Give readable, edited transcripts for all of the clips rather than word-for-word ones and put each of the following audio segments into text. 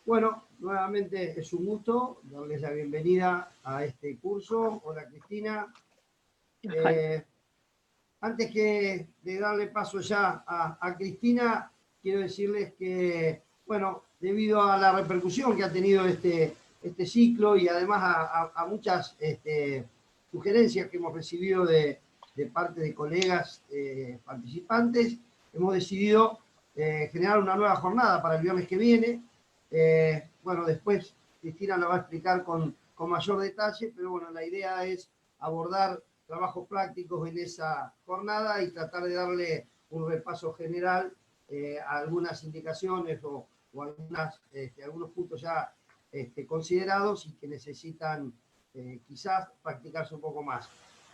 Bueno, nuevamente es un gusto darles la bienvenida a este curso. Hola Cristina. Hola. Antes que de darle paso ya a Cristina, quiero decirles que, bueno, debido a la repercusión que ha tenido este ciclo y además a muchas sugerencias que hemos recibido de parte de colegas participantes, hemos decidido generar una nueva jornada para el viernes que viene. Bueno, después Cristina lo va a explicar con mayor detalle, pero bueno, la idea es abordar trabajos prácticos en esa jornada y tratar de darle un repaso general a algunas indicaciones o algunos puntos ya considerados y que necesitan quizás practicarse un poco más.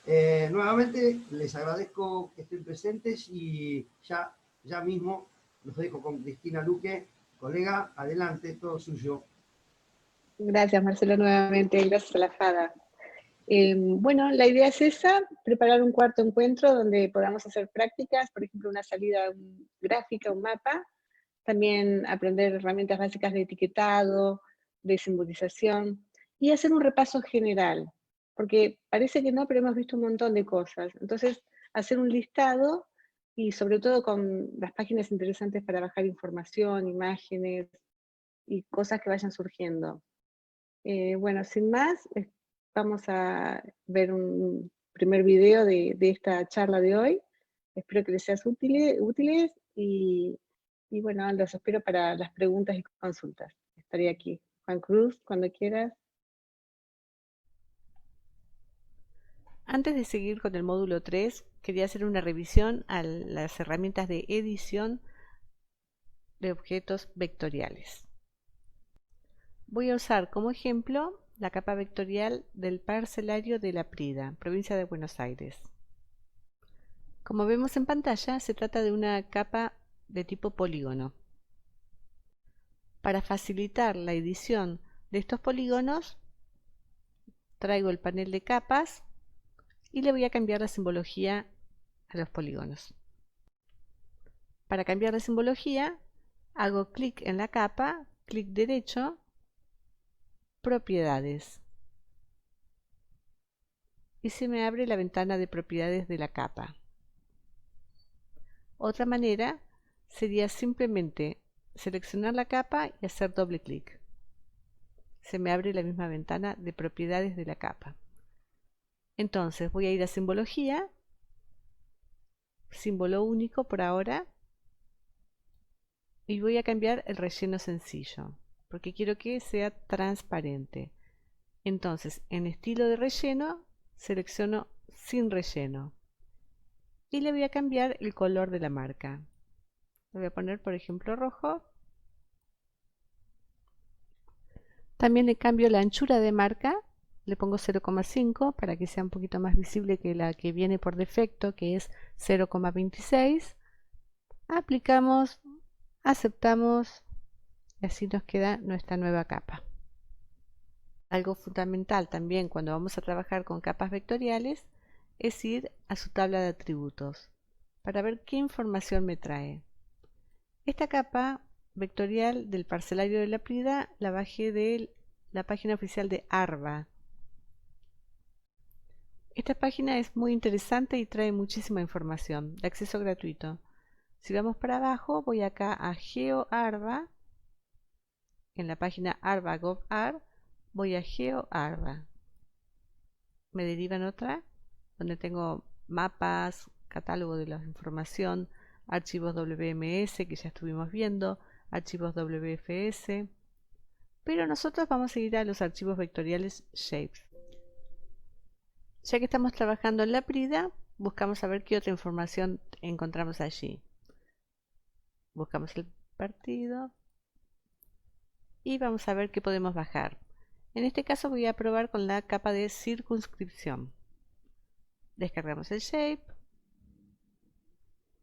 Nuevamente les agradezco que estén presentes y ya mismo los dejo con Cristina Luque. Colega, adelante, todo suyo. Gracias, Marcelo, nuevamente. Gracias a la FADA. Bueno, la idea es esa, preparar un cuarto encuentro donde podamos hacer prácticas, por ejemplo, una salida gráfica, un mapa, también aprender herramientas básicas de etiquetado, de simbolización y hacer un repaso general, porque parece que no, pero hemos visto un montón de cosas. Entonces, hacer un listado y sobre todo con las páginas interesantes para bajar información, imágenes y cosas que vayan surgiendo. Bueno, sin más, vamos a ver un primer video de esta charla de hoy. Espero que les sean útiles y bueno, los espero para las preguntas y consultas. Estaré aquí. Juan Cruz, cuando quieras. Antes de seguir con el módulo 3, quería hacer una revisión a las herramientas de edición de objetos vectoriales. Voy a usar como ejemplo la capa vectorial del parcelario de La Prida, provincia de Buenos Aires. Como vemos en pantalla, se trata de una capa de tipo polígono. Para facilitar la edición de estos polígonos, traigo el panel de capas y le voy a cambiar la simbología a los polígonos. Para cambiar la simbología, hago clic en la capa, clic derecho, propiedades. Y se me abre la ventana de propiedades de la capa. Otra manera sería simplemente seleccionar la capa y hacer doble clic. Se me abre la misma ventana de propiedades de la capa. Entonces voy a ir a simbología, símbolo único por ahora, y voy a cambiar el relleno sencillo, porque quiero que sea transparente. Entonces, en estilo de relleno, selecciono sin relleno. Y le voy a cambiar el color de la marca. Le voy a poner, por ejemplo, rojo. También le cambio la anchura de marca. Le pongo 0,5 para que sea un poquito más visible que la que viene por defecto, que es 0,26. Aplicamos, aceptamos y así nos queda nuestra nueva capa. Algo fundamental también cuando vamos a trabajar con capas vectoriales es ir a su tabla de atributos para ver qué información me trae. Esta capa vectorial del parcelario de La Prida la bajé de la página oficial de ARBA. Esta página es muy interesante y trae muchísima información de acceso gratuito. Si vamos para abajo, voy acá a GeoArba, en la página arba.gov.ar, voy a GeoArba. Me derivan otra, donde tengo mapas, catálogo de la información, archivos WMS que ya estuvimos viendo, archivos WFS, pero nosotros vamos a ir a los archivos vectoriales Shapes. Ya que estamos trabajando en La Prida, buscamos a ver qué otra información encontramos allí. Buscamos el partido y vamos a ver qué podemos bajar. En este caso voy a probar con la capa de circunscripción. Descargamos el shape,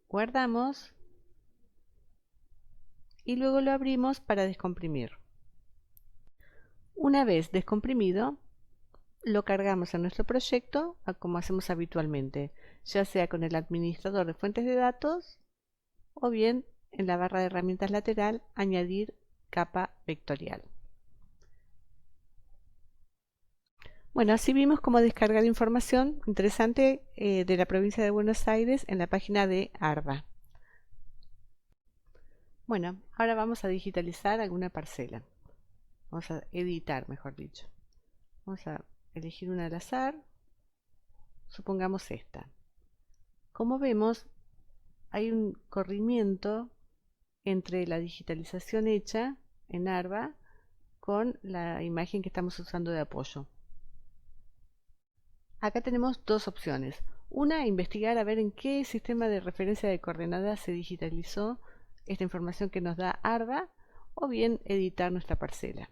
guardamos y luego lo abrimos para descomprimir. Una vez descomprimido, lo cargamos a nuestro proyecto como hacemos habitualmente, ya sea con el administrador de fuentes de datos o bien en la barra de herramientas lateral añadir capa vectorial. Bueno, así vimos cómo descargar información interesante de la provincia de Buenos Aires en la página de ARBA. Bueno, ahora vamos a digitalizar alguna parcela. Vamos a editar, mejor dicho. Vamos a elegir una al azar. Supongamos esta. Como vemos, hay un corrimiento entre la digitalización hecha en ARBA con la imagen que estamos usando de apoyo. Acá tenemos dos opciones. Una, investigar a ver en qué sistema de referencia de coordenadas se digitalizó esta información que nos da ARBA, o bien editar nuestra parcela.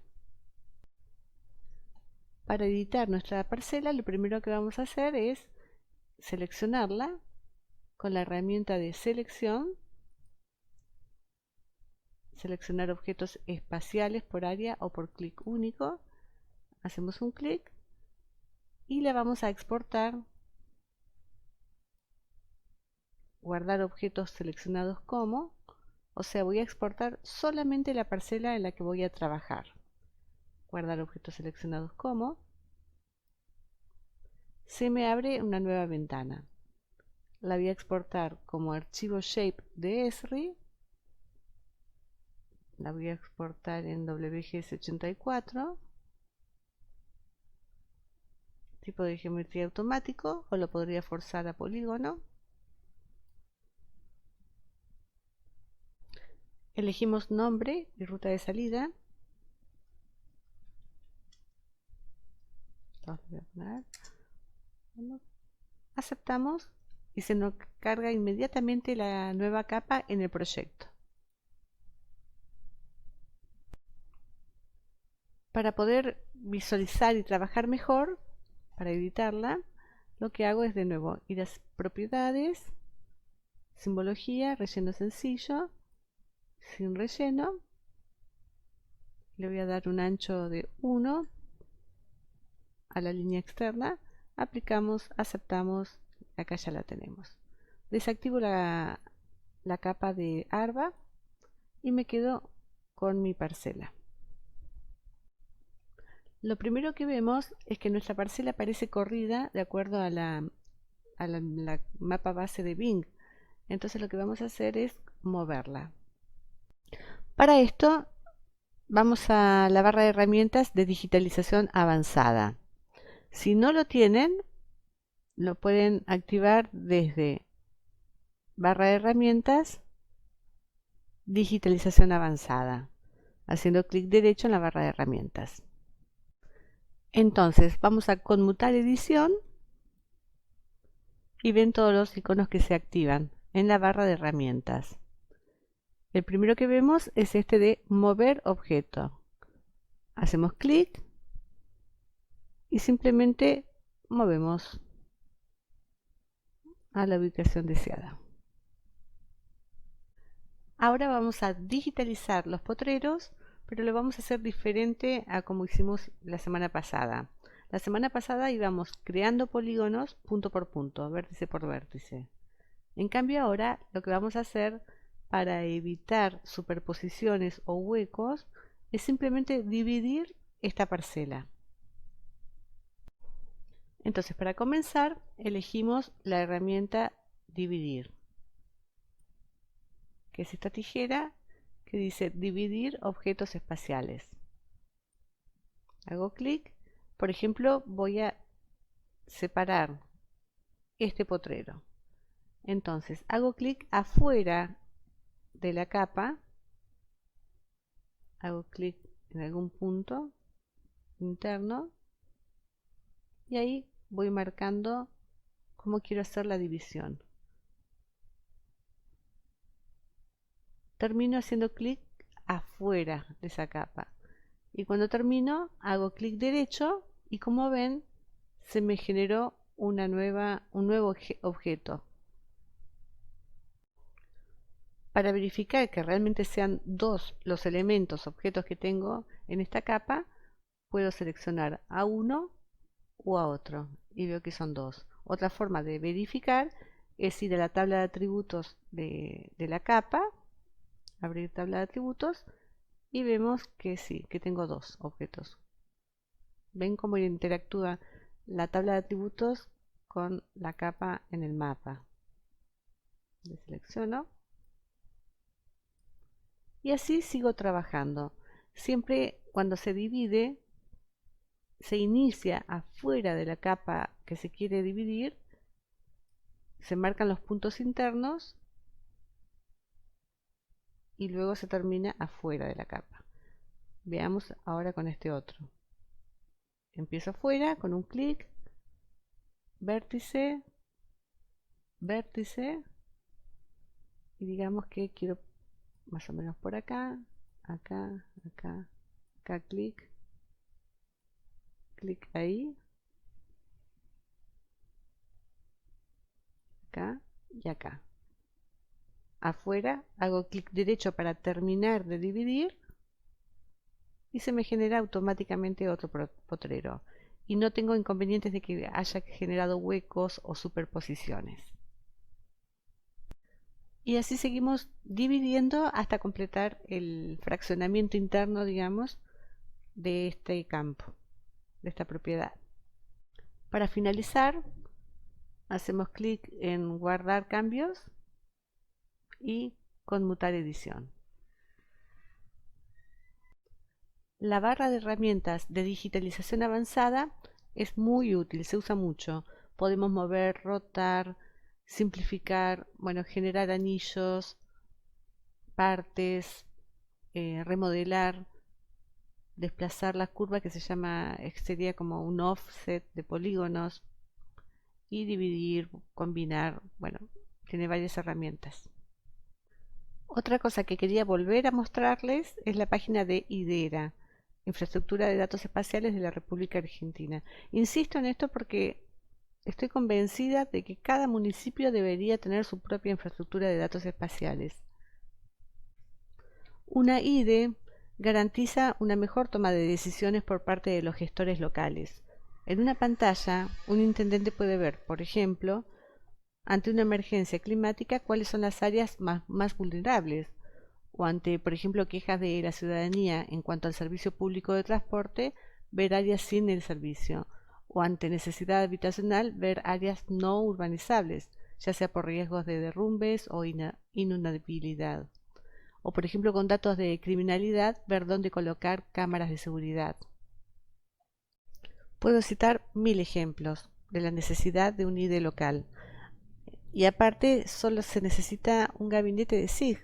Para editar nuestra parcela, lo primero que vamos a hacer es seleccionarla con la herramienta de selección, seleccionar objetos espaciales por área o por clic único. Hacemos un clic y la vamos a exportar, guardar objetos seleccionados como, o sea, voy a exportar solamente la parcela en la que voy a trabajar. Guardar objetos seleccionados como, se me abre una nueva ventana. La voy a exportar como archivo shape de Esri, la voy a exportar en WGS84, tipo de geometría automático, o lo podría forzar a polígono. Elegimos nombre y ruta de salida. Aceptamos y se nos carga inmediatamente la nueva capa en el proyecto. Para poder visualizar y trabajar mejor, para editarla, lo que hago es de nuevo ir a propiedades, simbología, relleno sencillo, sin relleno. Le voy a dar un ancho de 1 a la línea externa. Aplicamos, aceptamos, acá ya la tenemos. Desactivo la capa de ARBA y me quedo con mi parcela. Lo primero que vemos es que nuestra parcela aparece corrida de acuerdo a la mapa base de Bing. Entonces lo que vamos a hacer es moverla. Para esto vamos a la barra de herramientas de digitalización avanzada. Si no lo tienen, lo pueden activar desde barra de herramientas, digitalización avanzada, haciendo clic derecho en la barra de herramientas. Entonces vamos a conmutar edición y ven todos los iconos que se activan en la barra de herramientas. El primero que vemos es este de mover objeto. Hacemos clic y simplemente movemos a la ubicación deseada. Ahora vamos a digitalizar los potreros, pero lo vamos a hacer diferente a como hicimos la semana pasada. La semana pasada íbamos creando polígonos punto por punto, vértice por vértice. En cambio ahora lo que vamos a hacer para evitar superposiciones o huecos es simplemente dividir esta parcela. Entonces, para comenzar, elegimos la herramienta dividir, que es esta tijera que dice dividir objetos espaciales. Hago clic. Por ejemplo, voy a separar este potrero. Entonces, hago clic afuera de la capa, hago clic en algún punto interno y ahí voy marcando cómo quiero hacer la división. Termino haciendo clic afuera de esa capa y cuando termino hago clic derecho y como ven se me generó un nuevo objeto. Para verificar que realmente sean dos los elementos, objetos que tengo en esta capa, puedo seleccionar a uno o a otro y veo que son dos. Otra forma de verificar es ir a la tabla de atributos de la capa, abrir tabla de atributos y vemos que sí, que tengo dos objetos. ¿Ven cómo interactúa la tabla de atributos con la capa en el mapa? Le selecciono y así sigo trabajando. Siempre cuando se divide, se inicia afuera de la capa que se quiere dividir, se marcan los puntos internos y luego se termina afuera de la capa. Veamos ahora con este otro. Empiezo afuera con un clic, vértice, vértice, y digamos que quiero más o menos por acá, acá, acá, acá, clic, clic ahí, acá y acá. Afuera hago clic derecho para terminar de dividir y se me genera automáticamente otro potrero. Y no tengo inconvenientes de que haya generado huecos o superposiciones. Y así seguimos dividiendo hasta completar el fraccionamiento interno, digamos, de este campo, de esta propiedad. Para finalizar, hacemos clic en guardar cambios y conmutar edición. La barra de herramientas de digitalización avanzada es muy útil, se usa mucho. Podemos mover, rotar, simplificar, bueno, generar anillos, partes, remodelar, desplazar la curva que se llama, sería como un offset de polígonos, y dividir, combinar, bueno, tiene varias herramientas. Otra cosa que quería volver a mostrarles es la página de IDERA, Infraestructura de Datos Espaciales de la República Argentina. Insisto en esto porque estoy convencida de que cada municipio debería tener su propia infraestructura de datos espaciales. Una IDE garantiza una mejor toma de decisiones por parte de los gestores locales. En una pantalla, un intendente puede ver, por ejemplo, ante una emergencia climática, cuáles son las áreas más vulnerables, o ante, por ejemplo, quejas de la ciudadanía en cuanto al servicio público de transporte, ver áreas sin el servicio, o ante necesidad habitacional, ver áreas no urbanizables, ya sea por riesgos de derrumbes o inundabilidad, o por ejemplo con datos de criminalidad, ver dónde colocar cámaras de seguridad. Puedo citar 1000 ejemplos de la necesidad de un IDE local. Y aparte solo se necesita un gabinete de SIG,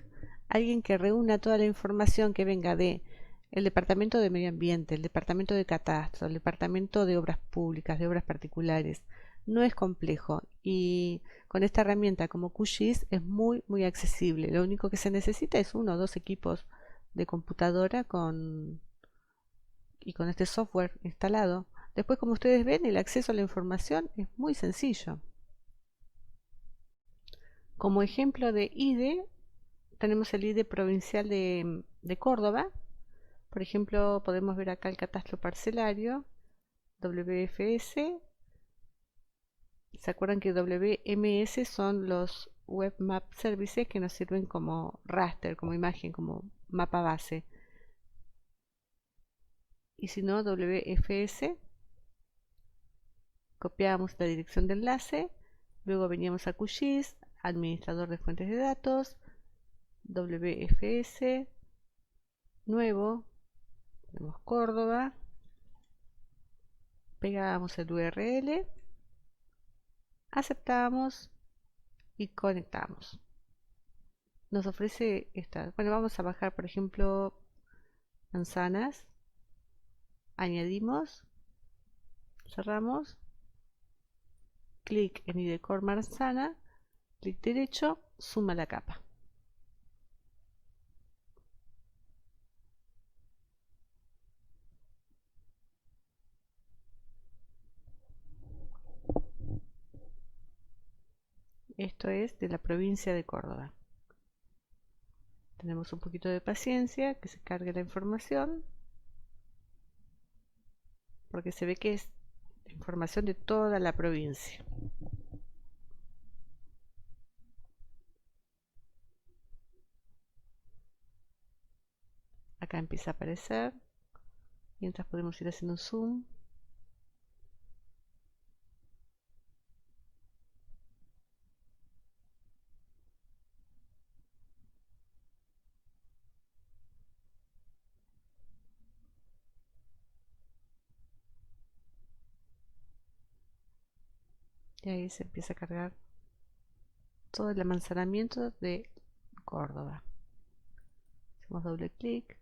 alguien que reúna toda la información que venga de el Departamento de Medio Ambiente, el Departamento de Catastro, el Departamento de Obras Públicas, de Obras Particulares. No es complejo y con esta herramienta como QGIS es muy accesible. Lo único que se necesita es 1 o 2 equipos de computadora con este software instalado. Después, como ustedes ven, el acceso a la información es muy sencillo. Como ejemplo de IDE, tenemos el IDE provincial de Córdoba. Por ejemplo, podemos ver acá el catastro parcelario, WFS. ¿Se acuerdan que WMS son los Web Map Services que nos sirven como raster, como imagen, como mapa base? Y si no, WFS. Copiamos la dirección de enlace, luego veníamos a QGIS, administrador de fuentes de datos, WFS, nuevo, tenemos Córdoba, pegamos el URL, aceptamos y conectamos. Nos ofrece esta. Bueno, vamos a bajar, por ejemplo, manzanas, añadimos, cerramos, clic en IDE Core manzana, clic derecho, suma la capa. Esto es de la provincia de Córdoba. Tenemos un poquito de paciencia, que se cargue la información, porque se ve que es información de toda la provincia. Acá empieza a aparecer. Mientras podemos ir haciendo un zoom. Y ahí se empieza a cargar todo el almacenamiento de Córdoba. Hacemos doble clic,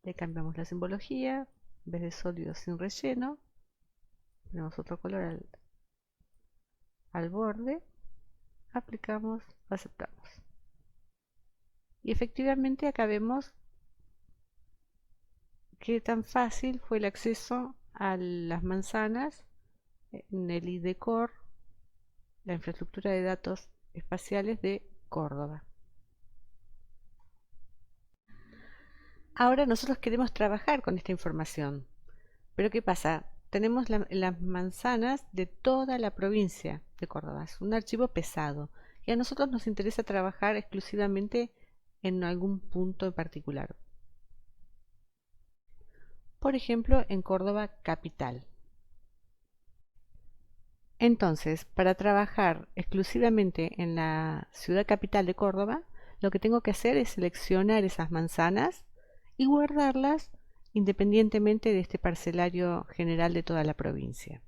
le cambiamos la simbología, en vez de sólido sin relleno, ponemos otro color al borde, aplicamos, aceptamos. Y efectivamente acá vemos qué tan fácil fue el acceso a las manzanas en el ID Core, la infraestructura de datos espaciales de Córdoba. Ahora nosotros queremos trabajar con esta información. Pero ¿qué pasa? Tenemos las manzanas de toda la provincia de Córdoba. Es un archivo pesado. Y a nosotros nos interesa trabajar exclusivamente en algún punto en particular. Por ejemplo, en Córdoba capital. Entonces, para trabajar exclusivamente en la ciudad capital de Córdoba, lo que tengo que hacer es seleccionar esas manzanas y guardarlas independientemente de este parcelario general de toda la provincia.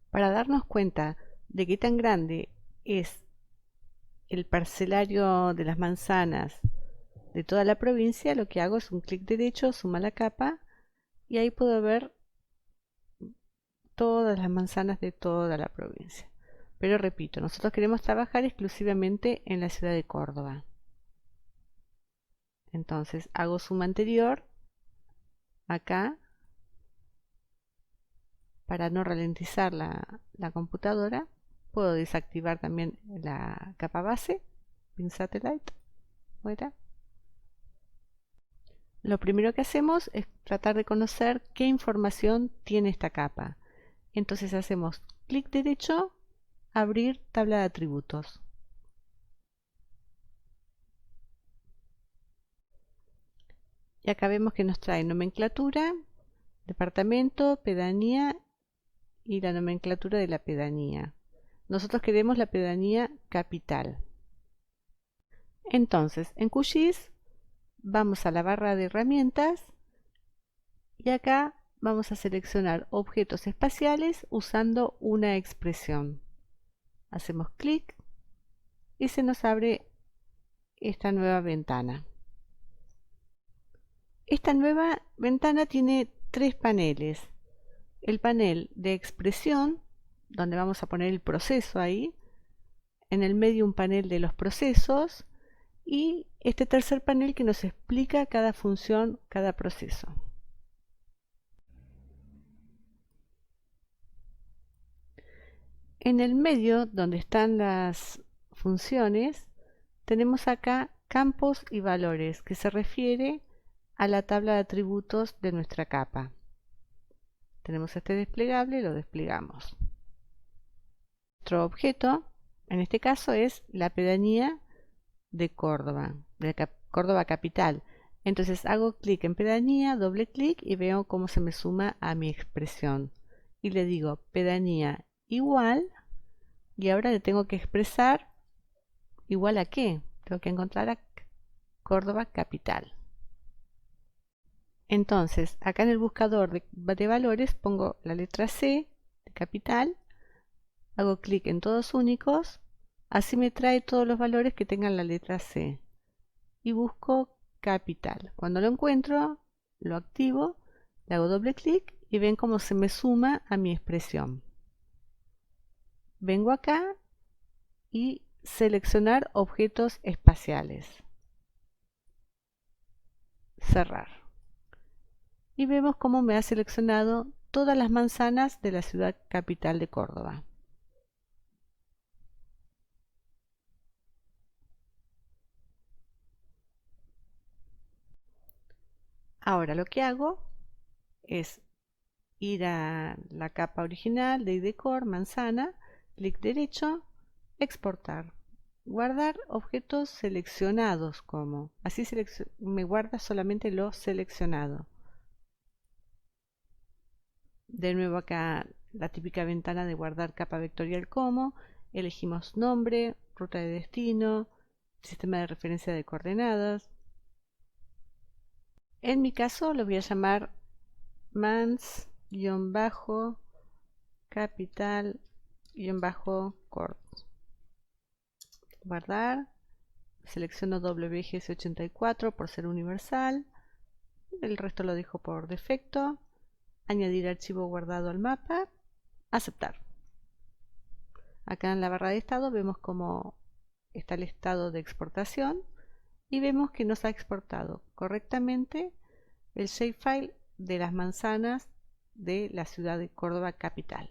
Para darnos cuenta de qué tan grande es el parcelario de las manzanas de toda la provincia, lo que hago es un clic derecho, suma la capa, y ahí puedo ver todas las manzanas de toda la provincia. Pero repito, nosotros queremos trabajar exclusivamente en la ciudad de Córdoba. Entonces hago suma anterior acá para no ralentizar la computadora. Puedo desactivar también la capa base, Pin Satellite, fuera. Lo primero que hacemos es tratar de conocer qué información tiene esta capa. Entonces hacemos clic derecho, abrir tabla de atributos. Y acá vemos que nos trae nomenclatura, departamento, pedanía y la nomenclatura de la pedanía. Nosotros queremos la pedanía capital. Entonces, en QGIS vamos a la barra de herramientas y acá vamos a seleccionar objetos espaciales usando una expresión. Hacemos clic y se nos abre esta nueva ventana. Esta nueva ventana tiene tres paneles. El panel de expresión, donde vamos a poner el proceso ahí. En el medio un panel de los procesos. Y este tercer panel que nos explica cada función, cada proceso. En el medio, donde están las funciones, tenemos acá campos y valores, que se refiere a la tabla de atributos de nuestra capa. Tenemos este desplegable, lo desplegamos. Nuestro objeto, en este caso, es la pedanía de Córdoba, Córdoba capital. Entonces hago clic en pedanía, doble clic y veo cómo se me suma a mi expresión. Y le digo pedanía igual, y ahora le tengo que expresar igual a qué. Tengo que encontrar a Córdoba capital. Entonces, acá en el buscador de valores pongo la letra C de capital, hago clic en todos únicos, así me trae todos los valores que tengan la letra C. Y busco capital. Cuando lo encuentro, lo activo, le hago doble clic y ven cómo se me suma a mi expresión. Vengo acá y seleccionar objetos espaciales. Cerrar. Y vemos cómo me ha seleccionado todas las manzanas de la ciudad capital de Córdoba. Ahora lo que hago es ir a la capa original de ID Core, manzana, clic derecho, exportar. guardar objetos seleccionados como. Así me guarda solamente lo seleccionado. De nuevo acá la típica ventana de guardar capa vectorial como. Elegimos nombre, ruta de destino, sistema de referencia de coordenadas. En mi caso lo voy a llamar mans-capital-cord. Guardar. Selecciono WGS84 por ser universal. El resto lo dejo por defecto. Añadir archivo guardado al mapa. Aceptar. Acá en la barra de estado vemos cómo está el estado de exportación y vemos que nos ha exportado correctamente el shapefile de las manzanas de la ciudad de Córdoba capital.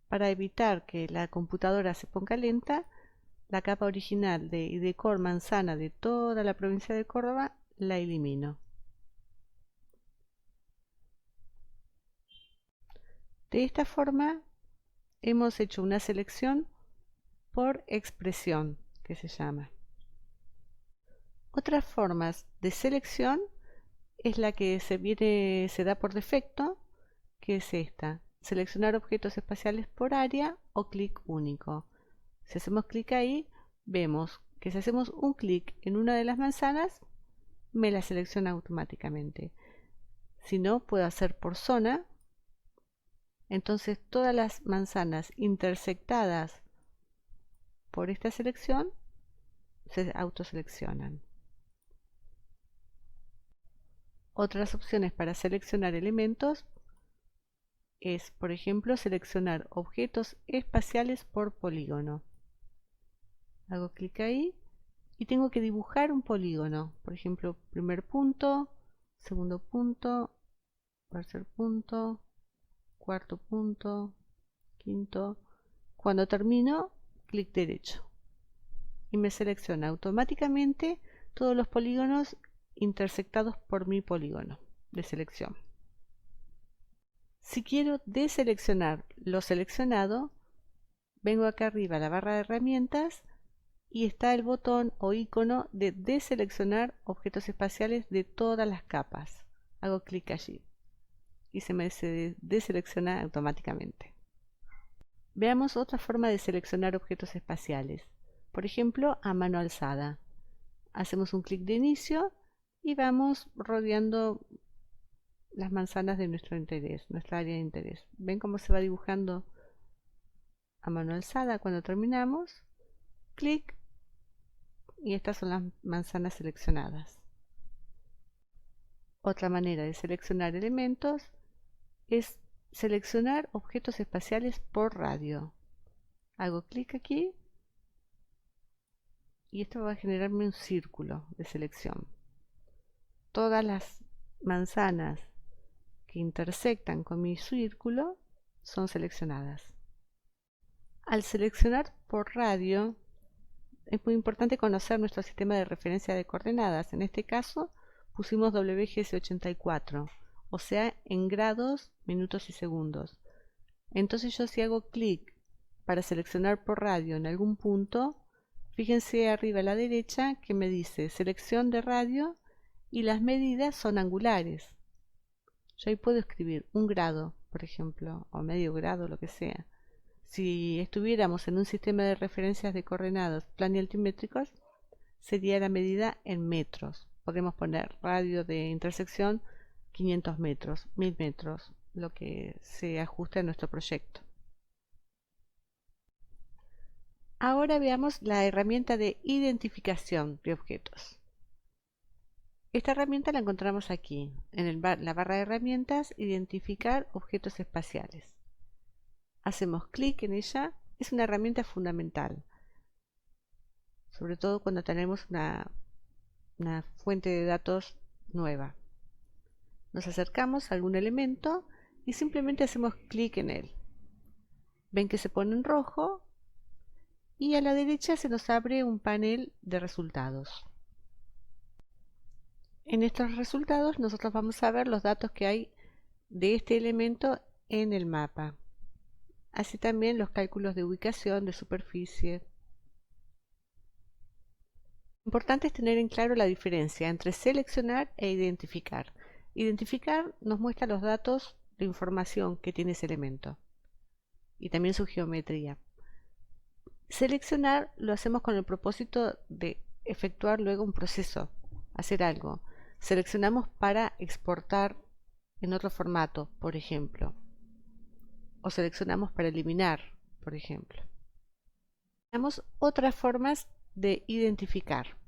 Para evitar que la computadora se ponga lenta, la capa original de IDCOR manzana de toda la provincia de Córdoba la elimino. De esta forma hemos hecho una selección por expresión, que se llama. Otras formas de selección es la que se da por defecto, que es esta: seleccionar objetos espaciales por área o clic único. Si hacemos clic ahí, vemos que si hacemos un clic en una de las manzanas, me la selecciona automáticamente. Si no, puedo hacer por zona. Entonces todas las manzanas intersectadas por esta selección se autoseleccionan. Otras opciones para seleccionar elementos es, por ejemplo, seleccionar objetos espaciales por polígono. Hago clic ahí y tengo que dibujar un polígono. Por ejemplo, primer punto, segundo punto, tercer punto, cuarto punto, quinto. Cuando termino, clic derecho y me selecciona automáticamente todos los polígonos intersectados por mi polígono de selección. Si quiero deseleccionar lo seleccionado, vengo acá arriba a la barra de herramientas y está el botón o icono de deseleccionar objetos espaciales de todas las capas. Hago clic allí y se me deselecciona automáticamente. Veamos otra forma de seleccionar objetos espaciales. Por ejemplo, a mano alzada. Hacemos un clic de inicio y vamos rodeando las manzanas de nuestro interés, nuestra área de interés. ¿Ven cómo se va dibujando a mano alzada? Cuando terminamos, clic, y estas son las manzanas seleccionadas. Otra manera de seleccionar elementos es seleccionar objetos espaciales por radio. Hago clic aquí y esto va a generarme un círculo de selección. Todas las manzanas que intersectan con mi círculo son seleccionadas. Al seleccionar por radio es muy importante conocer nuestro sistema de referencia de coordenadas. En este caso pusimos WGS84, o sea, en grados, minutos y segundos. Entonces yo si hago clic para seleccionar por radio en algún punto, fíjense arriba a la derecha que me dice selección de radio y las medidas son angulares. Yo ahí puedo escribir 1 grado, por ejemplo, o medio grado, lo que sea. Si estuviéramos en un sistema de referencias de coordenadas plan y altimétricos, sería la medida en metros. Podemos poner radio de intersección 500 metros, 1000 metros, lo que se ajuste a nuestro proyecto. Ahora veamos la herramienta de identificación de objetos. Esta herramienta la encontramos aquí, en la barra de herramientas, identificar objetos espaciales. Hacemos clic en ella, es una herramienta fundamental, sobre todo cuando tenemos una fuente de datos nueva. Nos acercamos a algún elemento y simplemente hacemos clic en él. Ven que se pone en rojo y a la derecha se nos abre un panel de resultados. En estos resultados nosotros vamos a ver los datos que hay de este elemento en el mapa. así también los cálculos de ubicación, de superficie. Importante es tener en claro la diferencia entre seleccionar e identificar. Identificar nos muestra los datos de información que tiene ese elemento y también su geometría. Seleccionar lo hacemos con el propósito de efectuar luego un proceso, hacer algo. Seleccionamos para exportar en otro formato, por ejemplo. O seleccionamos para eliminar, por ejemplo. Tenemos otras formas de identificar.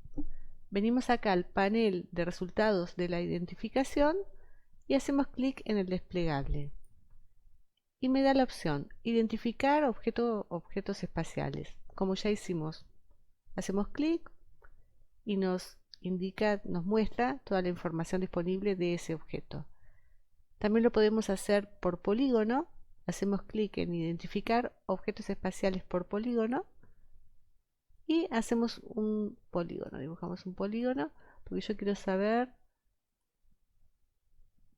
Venimos acá al panel de resultados de la identificación y hacemos clic en el desplegable. Y me da la opción identificar objetos espaciales, como ya hicimos. Hacemos clic y nos muestra toda la información disponible de ese objeto. También lo podemos hacer por polígono. Hacemos clic en identificar objetos espaciales por polígono y hacemos un polígono, dibujamos un polígono porque yo quiero saber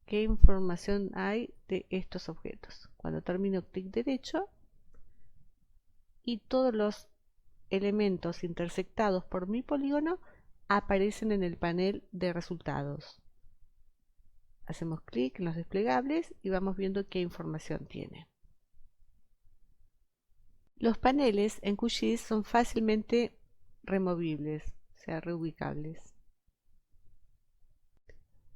qué información hay de estos objetos. Cuando termino, clic derecho y todos los elementos intersectados por mi polígono aparecen en el panel de resultados. Hacemos clic en los desplegables y vamos viendo qué información tiene. Los paneles en QGIS son fácilmente removibles, o sea, reubicables.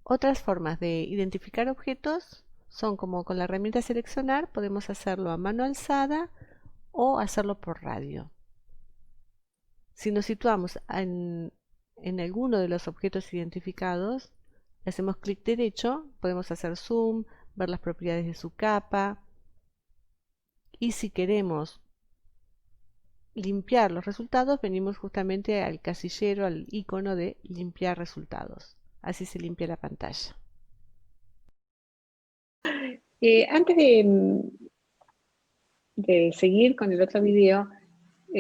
Otras formas de identificar objetos son como con la herramienta seleccionar, podemos hacerlo a mano alzada o hacerlo por radio. Si nos situamos en alguno de los objetos identificados, hacemos clic derecho, podemos hacer zoom, ver las propiedades de su capa y si queremos limpiar los resultados, venimos justamente al casillero, al icono de limpiar resultados. Así se limpia la pantalla. Antes de seguir con el otro video,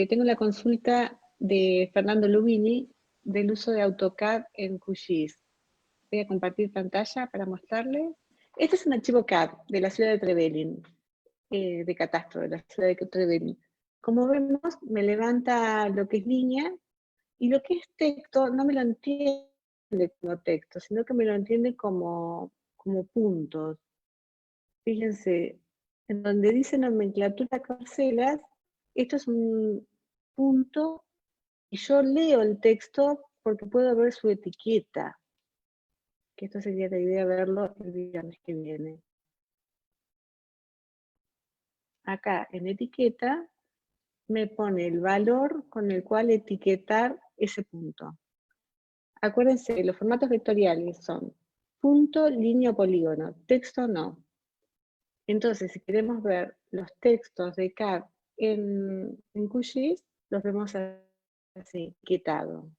tengo la consulta de Fernando Lubini del uso de AutoCAD en QGIS. Voy a compartir pantalla para mostrarle. Este es un archivo CAD de la ciudad de Trevelin, de catastro de la ciudad de Trevelin. Como vemos, me levanta lo que es línea y lo que es texto no me lo entiende como texto, sino que me lo entiende como puntos. Fíjense, en donde dice nomenclatura parcelas, esto es un punto y yo leo el texto porque puedo ver su etiqueta. Que esto sería la idea de verlo el viernes que viene. Acá en etiqueta me pone el valor con el cual etiquetar ese punto. Acuérdense, los formatos vectoriales son punto, línea o polígono, texto no. Entonces, si queremos ver los textos de CAD en QGIS, los vemos así, etiquetado,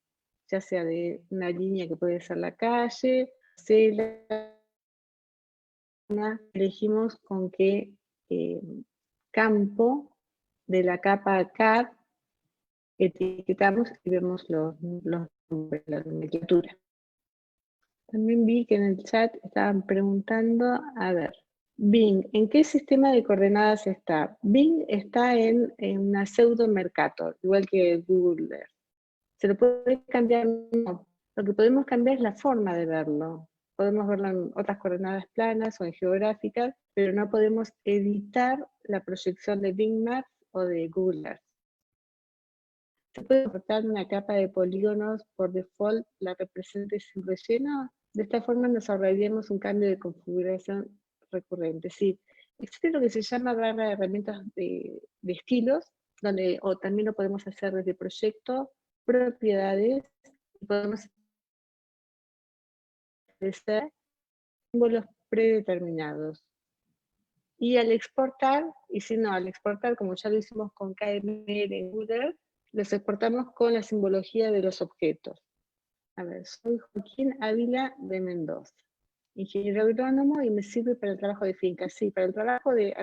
ya sea de una línea que puede ser la calle, elegimos con qué campo de la capa CAD etiquetamos y vemos los nombres, la nomenclatura. También vi que en el chat estaban preguntando, a ver, Bing, ¿en qué sistema de coordenadas está? Bing está en una pseudo Mercator, igual que Google Earth. ¿Se lo puede cambiar? No. Lo que podemos cambiar es la forma de verlo. Podemos verlo en otras coordenadas planas o en geográficas, pero no podemos editar la proyección de Bing Maps o de Google Earth. ¿Se puede cortar una capa de polígonos por default la represente sin relleno? De esta forma nos ahorraríamos un cambio de configuración recurrente. Sí, existe lo que se llama barra de herramientas de estilos, donde o también lo podemos hacer desde proyecto, propiedades, y podemos establecer símbolos predeterminados. Y al exportar, y si no, al exportar, como ya lo hicimos con KML en Google, los exportamos con la simbología de los objetos. A ver, soy Joaquín Ávila de Mendoza, ingeniero agrónomo y me sirve para el trabajo de finca. Sí, para el trabajo de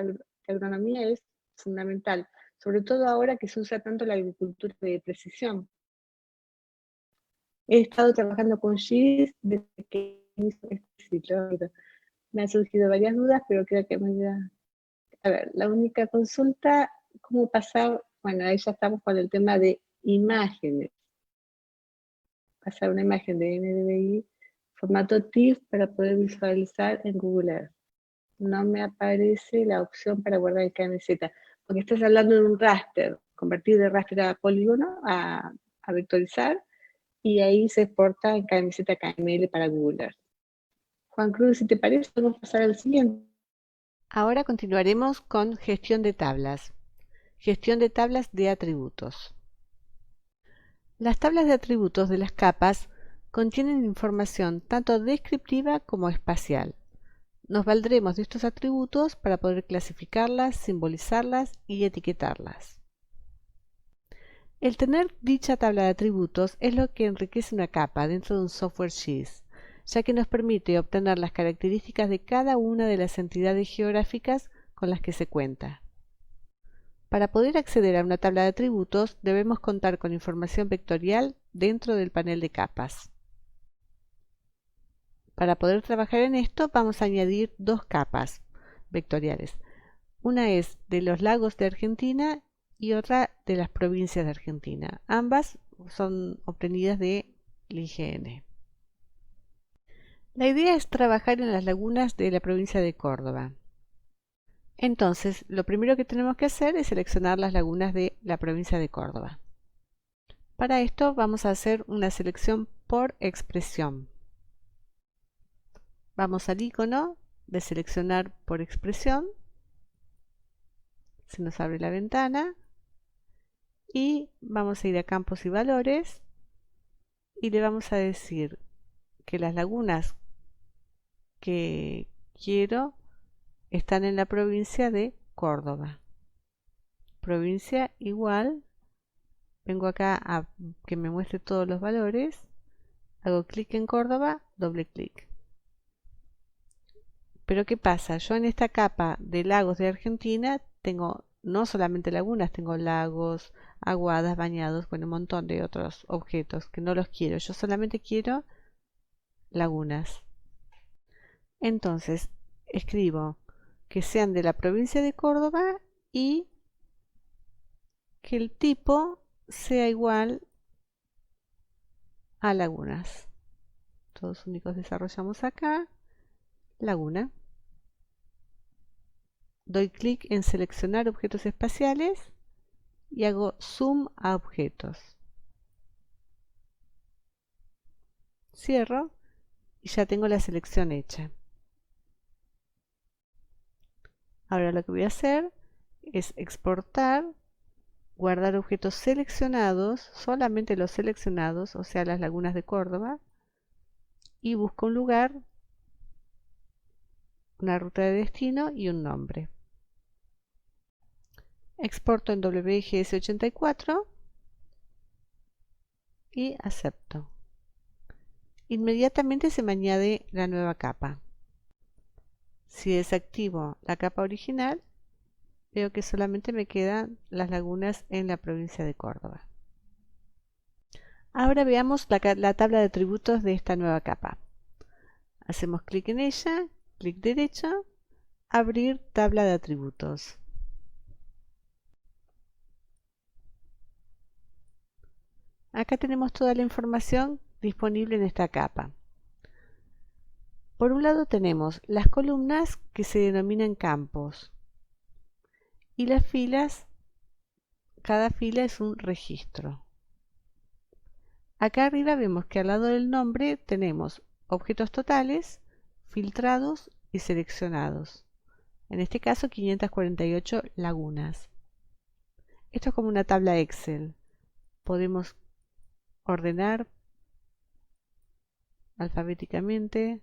agronomía es fundamental, sobre todo ahora que se usa tanto la agricultura de precisión. He estado trabajando con GIS desde que hice este ciclo. Me han surgido varias dudas, pero creo que a medida A ver, la única consulta, ¿cómo pasar? Bueno, ahí ya estamos con el tema de imágenes. Pasar una imagen de NDVI, formato TIFF para poder visualizar en Google Earth. No me aparece la opción para guardar el KMZ, porque estás hablando de un raster, convertir de raster a polígono, a vectorizar, y ahí se exporta en KMZ KML para Google Earth. Juan Cruz, si te parece, vamos a pasar al siguiente. Ahora continuaremos con gestión de tablas. Gestión de tablas de atributos. Las tablas de atributos de las capas contienen información tanto descriptiva como espacial. Nos valdremos de estos atributos para poder clasificarlas, simbolizarlas y etiquetarlas. El tener dicha tabla de atributos es lo que enriquece una capa dentro de un software JIS, ya que nos permite obtener las características de cada una de las entidades geográficas con las que se cuenta. Para poder acceder a una tabla de atributos debemos contar con información vectorial dentro del panel de capas. Para poder trabajar en esto vamos a añadir dos capas vectoriales. Una es de los lagos de Argentina y otra de las provincias de Argentina. Ambas son obtenidas de IGN. La idea es trabajar en las lagunas de la provincia de Córdoba. Entonces, lo primero que tenemos que hacer es seleccionar las lagunas de la provincia de Córdoba. Para esto vamos a hacer una selección por expresión. Vamos al icono de seleccionar por expresión. Se nos abre la ventana y vamos a ir a campos y valores y le vamos a decir que las lagunas que quiero están en la provincia de Córdoba. Provincia igual, vengo acá a que me muestre todos los valores, hago clic en Córdoba, doble clic. Pero ¿qué pasa? Yo en esta capa de lagos de Argentina tengo no solamente lagunas, tengo lagos, aguadas, bañados, bueno, un montón de otros objetos que no los quiero. Yo solamente quiero lagunas. Entonces, escribo que sean de la provincia de Córdoba y que el tipo sea igual a lagunas. Todos únicos desarrollamos acá, laguna. Doy clic en seleccionar objetos espaciales y hago zoom a objetos. Cierro y ya tengo la selección hecha. Ahora lo que voy a hacer es exportar, guardar objetos seleccionados, solamente los seleccionados, o sea las lagunas de Córdoba, y busco un lugar, una ruta de destino y un nombre. Exporto en WGS84 y acepto. Inmediatamente se me añade la nueva capa. Si desactivo la capa original, veo que solamente me quedan las lagunas en la provincia de Córdoba. Ahora veamos la tabla de atributos de esta nueva capa. Hacemos clic en ella, clic derecho, abrir tabla de atributos. Acá tenemos toda la información disponible en esta capa. Por un lado tenemos las columnas que se denominan campos y las filas, cada fila es un registro. Acá arriba vemos que al lado del nombre tenemos objetos totales, filtrados y seleccionados. En este caso 548 lagunas. Esto es como una tabla Excel. Podemos ordenar alfabéticamente.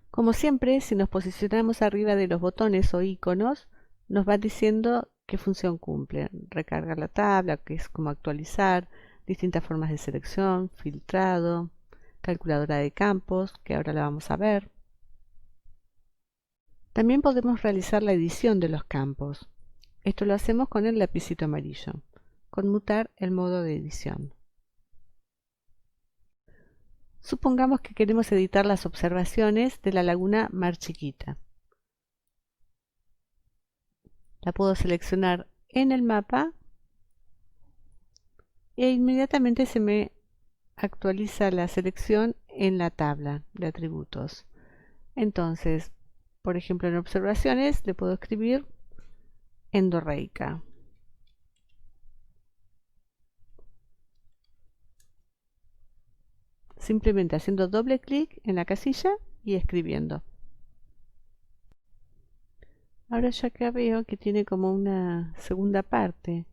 Como siempre, si nos posicionamos arriba de los botones o iconos, nos va diciendo qué función cumple. Recargar la tabla, que es como actualizar, distintas formas de selección, filtrado, calculadora de campos, que ahora la vamos a ver. También podemos realizar la edición de los campos. Esto lo hacemos con el lapicito amarillo. Conmutar el modo de edición. Supongamos que queremos editar las observaciones de la laguna Mar Chiquita. La puedo seleccionar en el mapa e inmediatamente se me actualiza la selección en la tabla de atributos. Entonces, por ejemplo, en observaciones le puedo escribir endorreica. Simplemente haciendo doble clic en la casilla y escribiendo. Ahora ya acá veo que tiene como una segunda parte.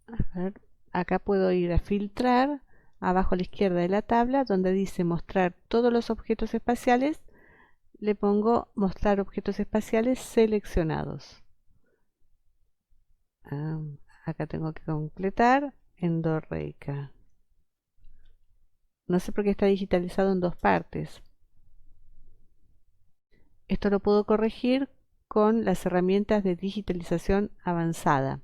A ver, acá puedo ir a filtrar, abajo a la izquierda de la tabla, donde dice mostrar todos los objetos espaciales, le pongo mostrar objetos espaciales seleccionados. Acá tengo que completar endorreica. No sé por qué está digitalizado en dos partes. Esto lo puedo corregir con las herramientas de digitalización avanzada.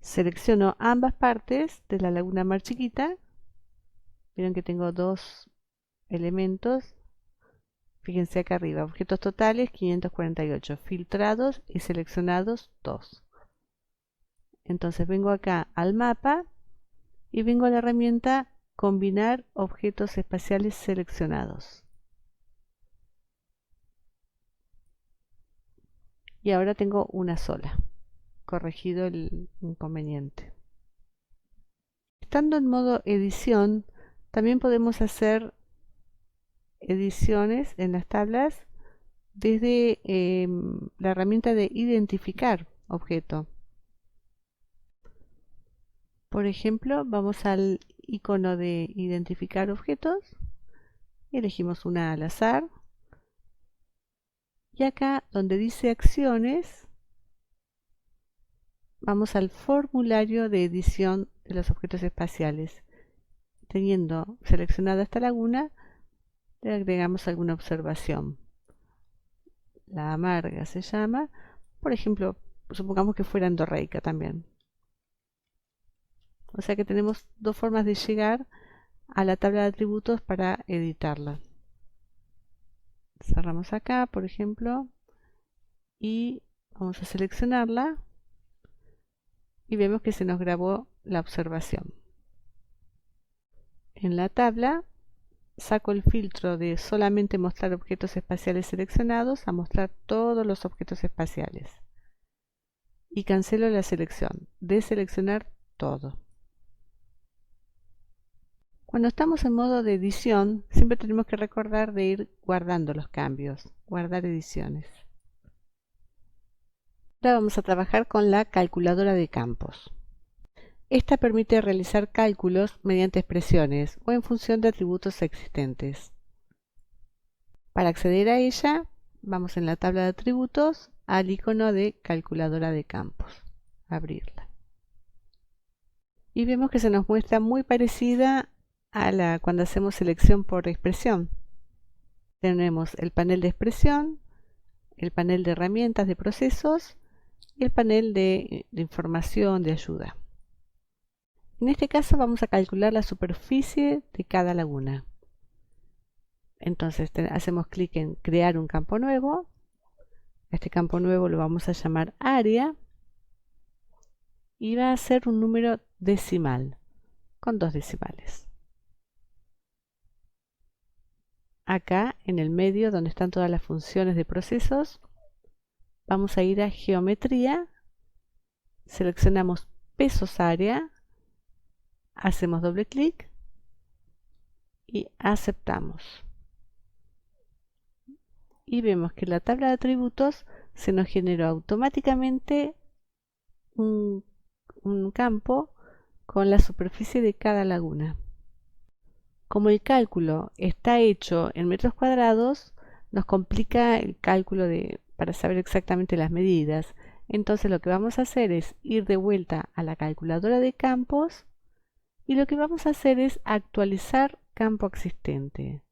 Selecciono ambas partes de la laguna Mar Chiquita. Miren que tengo dos elementos. Fíjense acá arriba, objetos totales 548, filtrados y seleccionados 2. Entonces vengo acá al mapa y vengo a la herramienta combinar objetos espaciales seleccionados. Y ahora tengo una sola, corregido el inconveniente. Estando en modo edición, también podemos hacer ediciones en las tablas desde la herramienta de identificar objeto. Por ejemplo, vamos al icono de identificar objetos, elegimos una al azar y acá donde dice acciones vamos al formulario de edición de los objetos espaciales. Teniendo seleccionada esta laguna, le agregamos alguna observación. La amarga se llama, por ejemplo, supongamos que fuera endorreica también. O sea que tenemos dos formas de llegar a la tabla de atributos para editarla. Cerramos acá, por ejemplo, y vamos a seleccionarla y vemos que se nos grabó la observación. En la tabla saco el filtro de solamente mostrar objetos espaciales seleccionados a mostrar todos los objetos espaciales. Y cancelo la selección, deseleccionar todo. Cuando estamos en modo de edición, siempre tenemos que recordar de ir guardando los cambios, guardar ediciones. Ahora vamos a trabajar con la calculadora de campos. Esta permite realizar cálculos mediante expresiones o en función de atributos existentes. Para acceder a ella, vamos en la tabla de atributos al icono de calculadora de campos. Abrirla. Y vemos que se nos muestra muy parecida a cuando hacemos selección por expresión. Tenemos el panel de expresión, el panel de herramientas de procesos y el panel de información de ayuda. En este caso vamos a calcular la superficie de cada laguna. Entonces hacemos clic en crear un campo nuevo. Este campo nuevo lo vamos a llamar área y va a ser un número decimal con 2 decimales. Acá en el medio donde están todas las funciones de procesos vamos a ir a geometría, seleccionamos pesos área, hacemos doble clic y aceptamos. Y vemos que en la tabla de atributos se nos generó automáticamente un campo con la superficie de cada laguna. Como el cálculo está hecho en metros cuadrados, nos complica el cálculo para saber exactamente las medidas. Entonces lo que vamos a hacer es ir de vuelta a la calculadora de campos y lo que vamos a hacer es actualizar campo existente.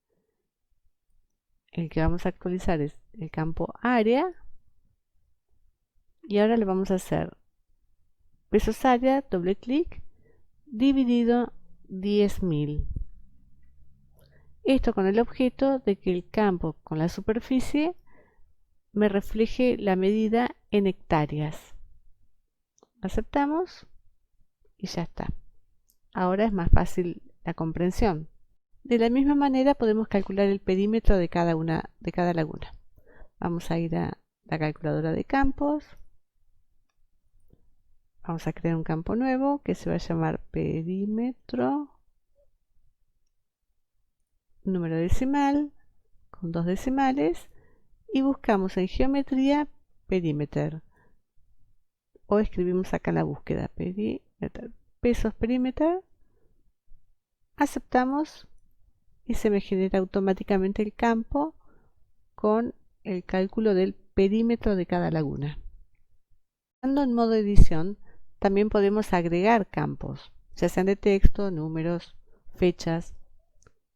El que vamos a actualizar es el campo área y ahora le vamos a hacer pesos área, doble clic dividido 10.000. Esto con el objeto de que el campo con la superficie me refleje la medida en hectáreas. Aceptamos y ya está. Ahora es más fácil la comprensión. De la misma manera podemos calcular el perímetro de cada laguna. Vamos a ir a la calculadora de campos. Vamos a crear un campo nuevo que se va a llamar perímetro, número decimal, con 2 decimales, y buscamos en geometría perímetro. O escribimos acá en la búsqueda perímetro, pesos perímetro. Aceptamos y se me genera automáticamente el campo con el cálculo del perímetro de cada laguna. Estando en modo edición, también podemos agregar campos, ya sean de texto, números, fechas,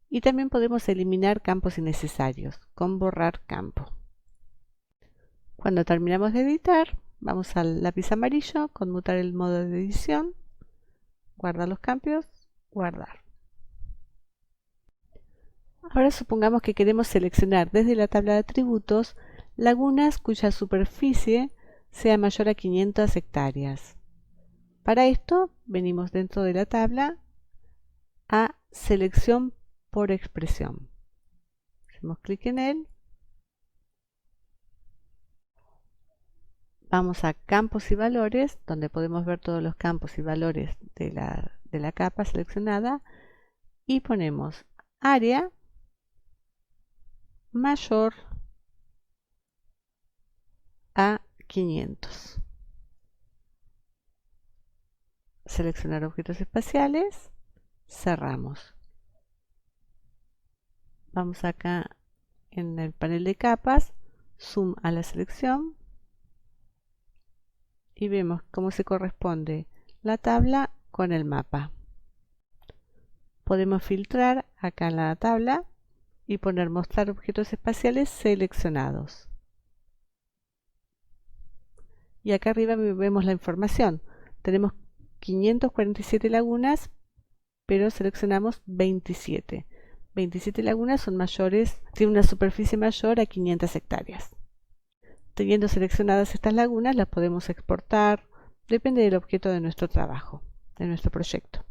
y también podemos eliminar campos innecesarios con borrar campo. Cuando terminamos de editar, vamos al lápiz amarillo, conmutar el modo de edición, guardar los cambios, guardar. Ahora supongamos que queremos seleccionar desde la tabla de atributos lagunas cuya superficie sea mayor a 500 hectáreas. Para esto venimos dentro de la tabla a selección por expresión. Hacemos clic en él. Vamos a campos y valores, donde podemos ver todos los campos y valores de la capa seleccionada, y ponemos área mayor a 500. Seleccionar objetos espaciales, cerramos. Vamos acá en el panel de capas, zoom a la selección y vemos cómo se corresponde la tabla con el mapa. Podemos filtrar acá en la tabla y poner mostrar objetos espaciales seleccionados. Y acá arriba vemos la información. Tenemos 547 lagunas, pero seleccionamos 27. 27 lagunas son mayores, tienen una superficie mayor a 500 hectáreas. Teniendo seleccionadas estas lagunas, las podemos exportar, depende del objeto de nuestro trabajo, de nuestro proyecto.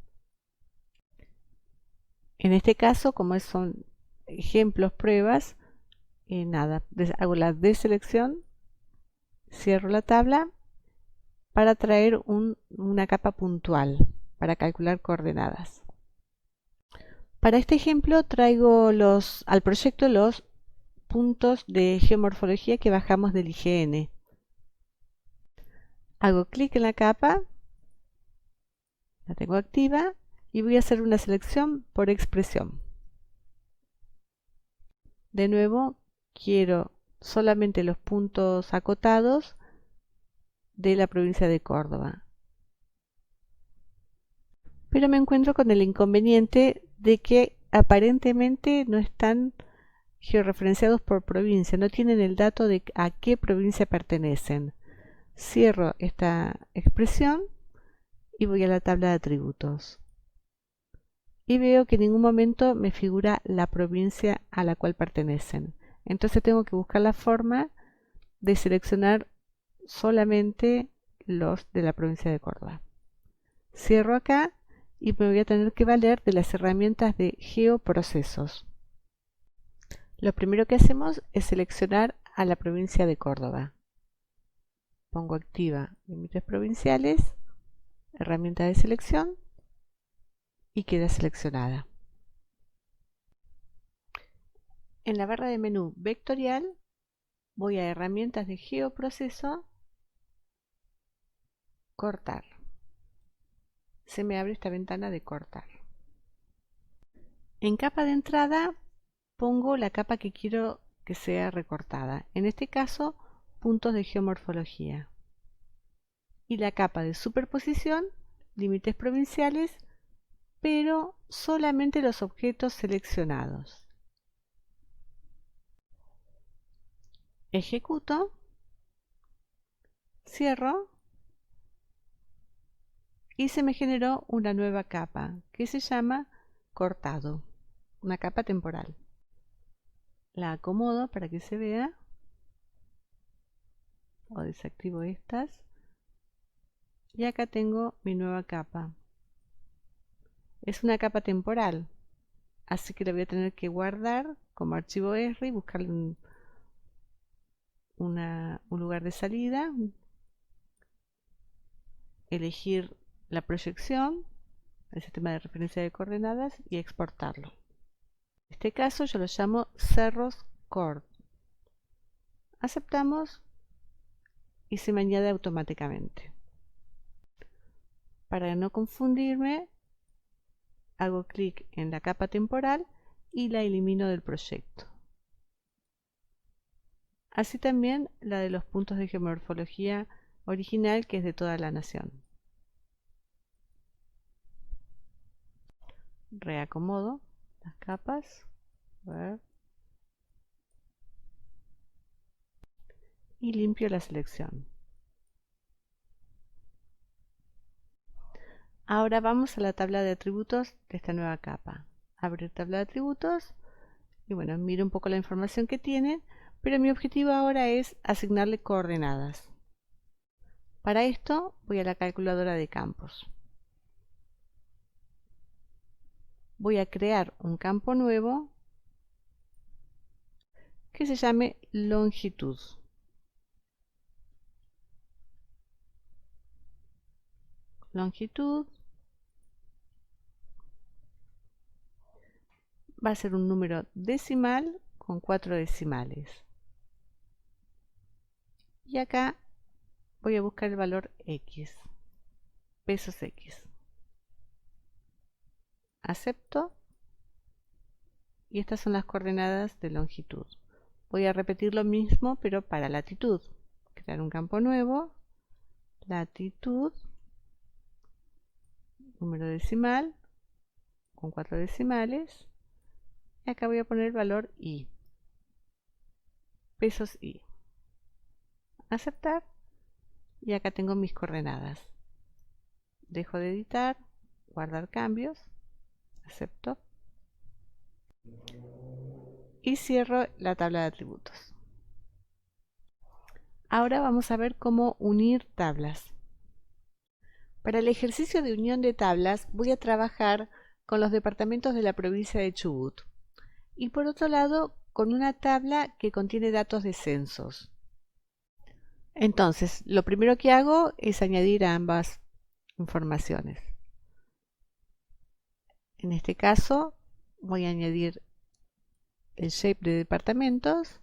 En este caso, como son ejemplos, pruebas, nada, hago la deselección, cierro la tabla para traer una capa puntual para calcular coordenadas. Para este ejemplo traigo al proyecto los puntos de geomorfología que bajamos del IGN. Hago clic en la capa, la tengo activa y voy a hacer una selección por expresión. De nuevo, quiero solamente los puntos acotados de la provincia de Córdoba. Pero me encuentro con el inconveniente de que aparentemente no están georreferenciados por provincia, no tienen el dato de a qué provincia pertenecen. Cierro esta expresión y voy a la tabla de atributos. Y veo que en ningún momento me figura la provincia a la cual pertenecen. Entonces tengo que buscar la forma de seleccionar solamente los de la provincia de Córdoba. Cierro acá y me voy a tener que valer de las herramientas de geoprocesos. Lo primero que hacemos es seleccionar a la provincia de Córdoba. Pongo activa límites provinciales, herramienta de selección y queda seleccionada. En la barra de menú vectorial voy a herramientas de geoproceso, cortar. Se me abre esta ventana de cortar. En capa de entrada pongo la capa que quiero que sea recortada. En este caso, puntos de geomorfología. Y la capa de superposición, límites provinciales, pero solamente los objetos seleccionados. Ejecuto, cierro y se me generó una nueva capa que se llama cortado, una capa temporal. La acomodo para que se vea o desactivo estas y acá tengo mi nueva capa. Es una capa temporal, así que la voy a tener que guardar como archivo R y buscarle un lugar de salida, elegir la proyección, el sistema de referencia de coordenadas y exportarlo. En este caso yo lo llamo cerros cord. Aceptamos y se me añade automáticamente. Para no confundirme, hago clic en la capa temporal y la elimino del proyecto. Así también la de los puntos de geomorfología original, que es de toda la nación. Reacomodo las capas. A ver. Y limpio la selección. Ahora vamos a la tabla de atributos de esta nueva capa. Abrir tabla de atributos y bueno, miro un poco la información que tiene, pero mi objetivo ahora es asignarle coordenadas. Para esto voy a la calculadora de campos. Voy a crear un campo nuevo que se llame longitud. Longitud va a ser un número decimal con 4 decimales. Y acá voy a buscar el valor X, pesos X. Acepto y estas son las coordenadas de longitud. Voy a repetir lo mismo pero para latitud. Crear un campo nuevo, latitud, número decimal con 4 decimales y acá voy a poner el valor Y, pesos Y. Aceptar y acá tengo mis coordenadas. Dejo de editar, guardar cambios, acepto y cierro la tabla de atributos. Ahora vamos a ver cómo unir tablas. Para el ejercicio de unión de tablas voy a trabajar con los departamentos de la provincia de Chubut y por otro lado con una tabla que contiene datos de censos. Entonces, lo primero que hago es añadir ambas informaciones. En este caso voy a añadir el shape de departamentos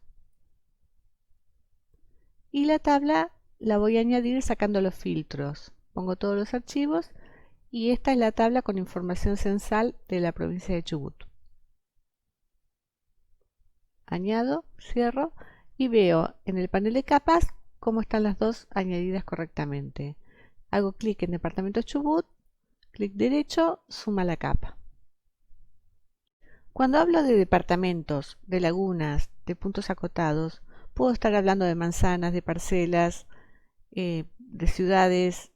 y la tabla la voy a añadir sacando los filtros. Pongo todos los archivos y esta es la tabla con información censal de la provincia de Chubut. Añado, cierro y veo en el panel de capas cómo están las dos añadidas correctamente. Hago clic en departamento Chubut, clic derecho, suma la capa. Cuando hablo de departamentos, de lagunas, de puntos acotados, puedo estar hablando de manzanas, de parcelas, de ciudades.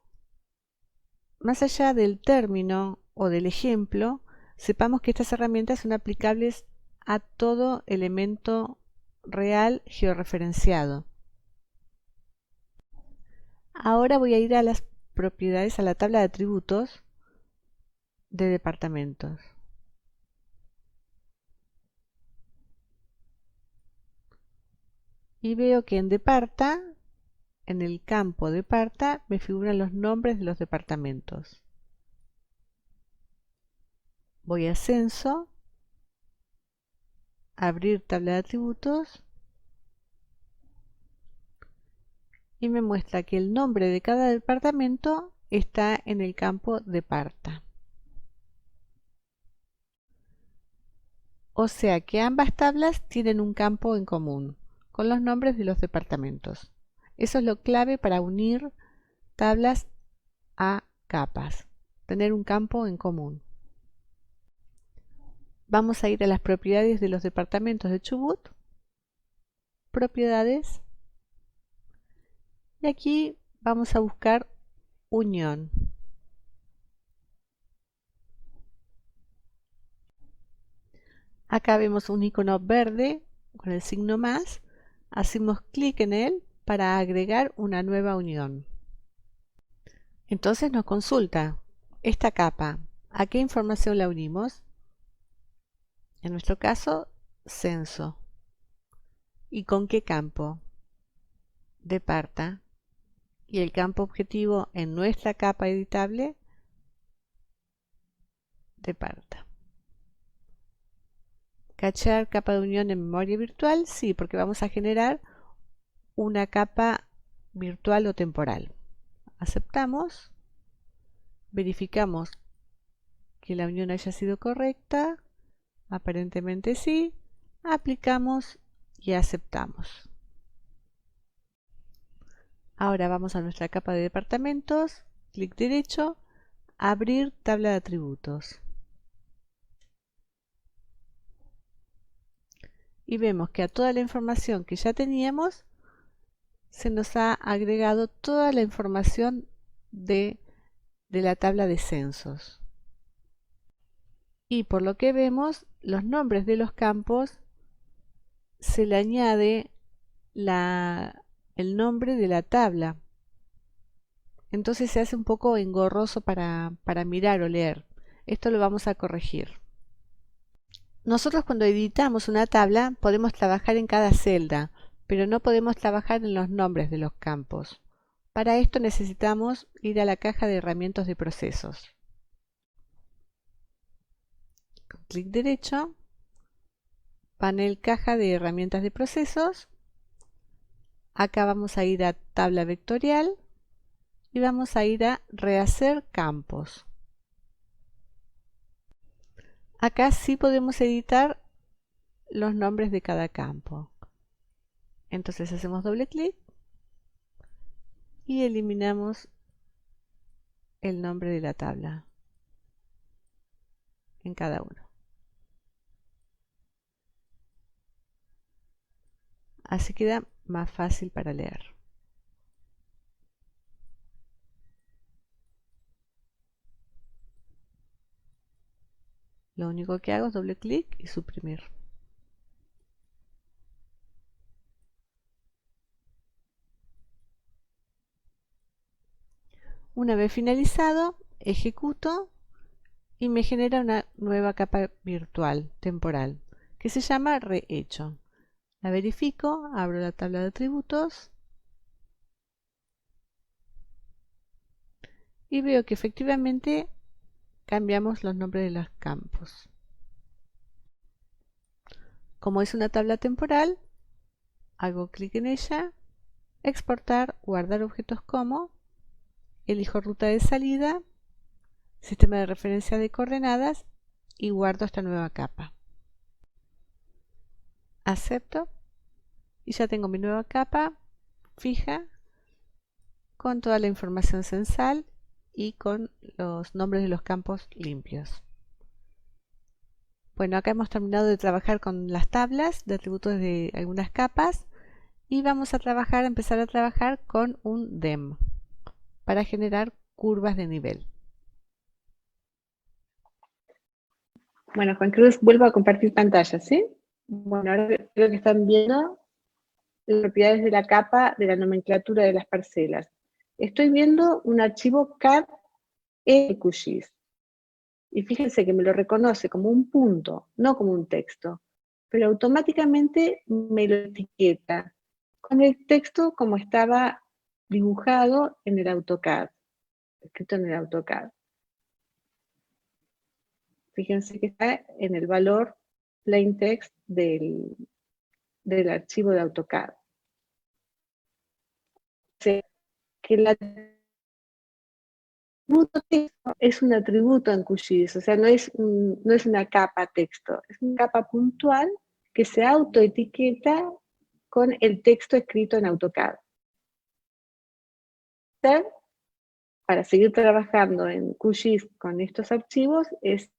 Más allá del término o del ejemplo, sepamos que estas herramientas son aplicables a todo elemento real georreferenciado. Ahora voy a ir a las propiedades, a la tabla de atributos de departamentos. Y veo que en Departa, en el campo Departa, me figuran los nombres de los departamentos. Voy a Censo, abrir tabla de atributos y me muestra que el nombre de cada departamento está en el campo Departa. O sea que ambas tablas tienen un campo en común, con los nombres de los departamentos. Eso es lo clave para unir tablas a capas, tener un campo en común. Vamos a ir a las propiedades de los departamentos de Chubut, propiedades, y aquí vamos a buscar unión. Acá vemos un icono verde con el signo más. Hacemos clic en él para agregar una nueva unión. Entonces nos consulta esta capa. ¿A qué información la unimos? En nuestro caso, censo. ¿Y con qué campo? Departa. Y el campo objetivo en nuestra capa editable, Departa. ¿Cachar capa de unión en memoria virtual? Sí, porque vamos a generar una capa virtual o temporal. Aceptamos. Verificamos que la unión haya sido correcta. Aparentemente sí. Aplicamos y aceptamos. Ahora vamos a nuestra capa de departamentos. Clic derecho. Abrir tabla de atributos. Y vemos que a toda la información que ya teníamos se nos ha agregado toda la información de la tabla de censos. Y por lo que vemos, los nombres de los campos se le añade el nombre de la tabla. Entonces se hace un poco engorroso para mirar o leer. Esto lo vamos a corregir. Nosotros cuando editamos una tabla podemos trabajar en cada celda, pero no podemos trabajar en los nombres de los campos. Para esto necesitamos ir a la caja de herramientas de procesos. Con clic derecho, panel caja de herramientas de procesos. Acá vamos a ir a tabla vectorial y vamos a ir a rehacer campos. Acá sí podemos editar los nombres de cada campo. Entonces hacemos doble clic y eliminamos el nombre de la tabla en cada uno. Así queda más fácil para leer. Lo único que hago es doble clic y suprimir. Una vez finalizado, ejecuto y me genera una nueva capa virtual temporal que se llama rehecho. La verifico, abro la tabla de atributos y veo que efectivamente cambiamos los nombres de los campos. Como es una tabla temporal, hago clic en ella, exportar, guardar objetos como, elijo ruta de salida, sistema de referencia de coordenadas y guardo esta nueva capa. Acepto y ya tengo mi nueva capa fija con toda la información censal y con los nombres de los campos limpios. Bueno, acá hemos terminado de trabajar con las tablas de atributos de algunas capas y vamos a empezar a trabajar con un DEM para generar curvas de nivel. Bueno, Juan Cruz, vuelvo a compartir pantalla, ¿sí? Bueno, ahora creo que están viendo las propiedades de la capa de la nomenclatura de las parcelas. Estoy viendo un archivo CAD en QGIS. Y fíjense que me lo reconoce como un punto, no como un texto, pero automáticamente me lo etiqueta con el texto como estaba dibujado en el AutoCAD, escrito en el AutoCAD. Fíjense que está en el valor plain text del archivo de AutoCAD. Que el atributo texto es un atributo en QGIS, o sea, no es una capa texto, es una capa puntual que se autoetiqueta con el texto escrito en AutoCAD. Para seguir trabajando en QGIS con estos archivos es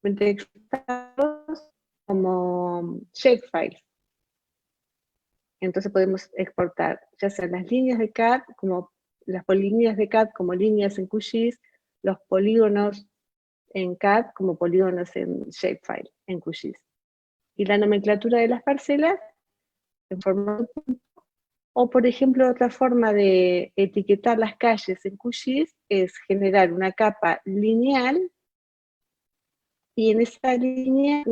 exportarlos como shapefiles. Entonces podemos exportar ya sean las líneas de CAD, como las políneas de CAD como líneas en QGIS, los polígonos en CAD como polígonos en shapefile en QGIS. y la nomenclatura de las parcelas en forma de punto. O, por ejemplo, otra forma de etiquetar las calles en QGIS es generar una capa lineal y en esa línea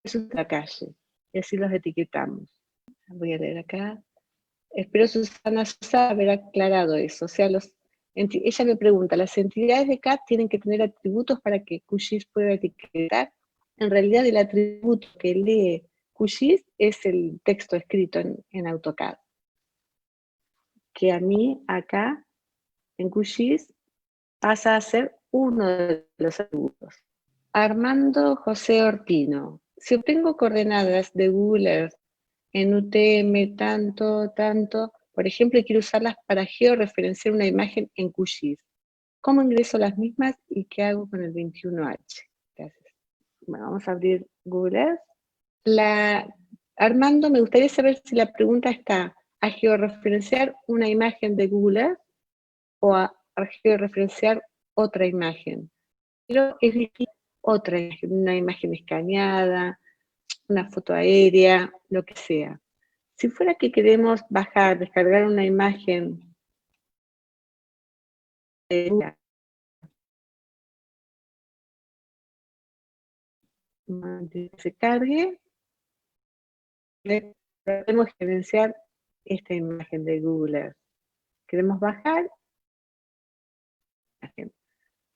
es la calle. Y así los etiquetamos. Voy a leer acá. Espero Susana Sosa haber aclarado eso. O sea, ella me pregunta, ¿las entidades de CAD tienen que tener atributos para que QGIS pueda etiquetar? En realidad el atributo que lee QGIS es el texto escrito en AutoCAD. Que a mí acá en QGIS pasa a ser uno de los atributos. Armando José Orpino. Si obtengo coordenadas de Google Earth en UTM tanto, por ejemplo, y quiero usarlas para georreferenciar una imagen en QGIS, ¿cómo ingreso las mismas y qué hago con el 21H? Gracias. Bueno, vamos a abrir Google Earth. Armando, me gustaría saber si la pregunta está a georreferenciar una imagen de Google Earth o a georreferenciar otra imagen. Pero es difícil otra imagen, una imagen escaneada, una foto aérea, lo que sea. Si fuera que queremos descargar una imagen que se cargue, podemos gerenciar esta imagen de Google Earth. Queremos bajar.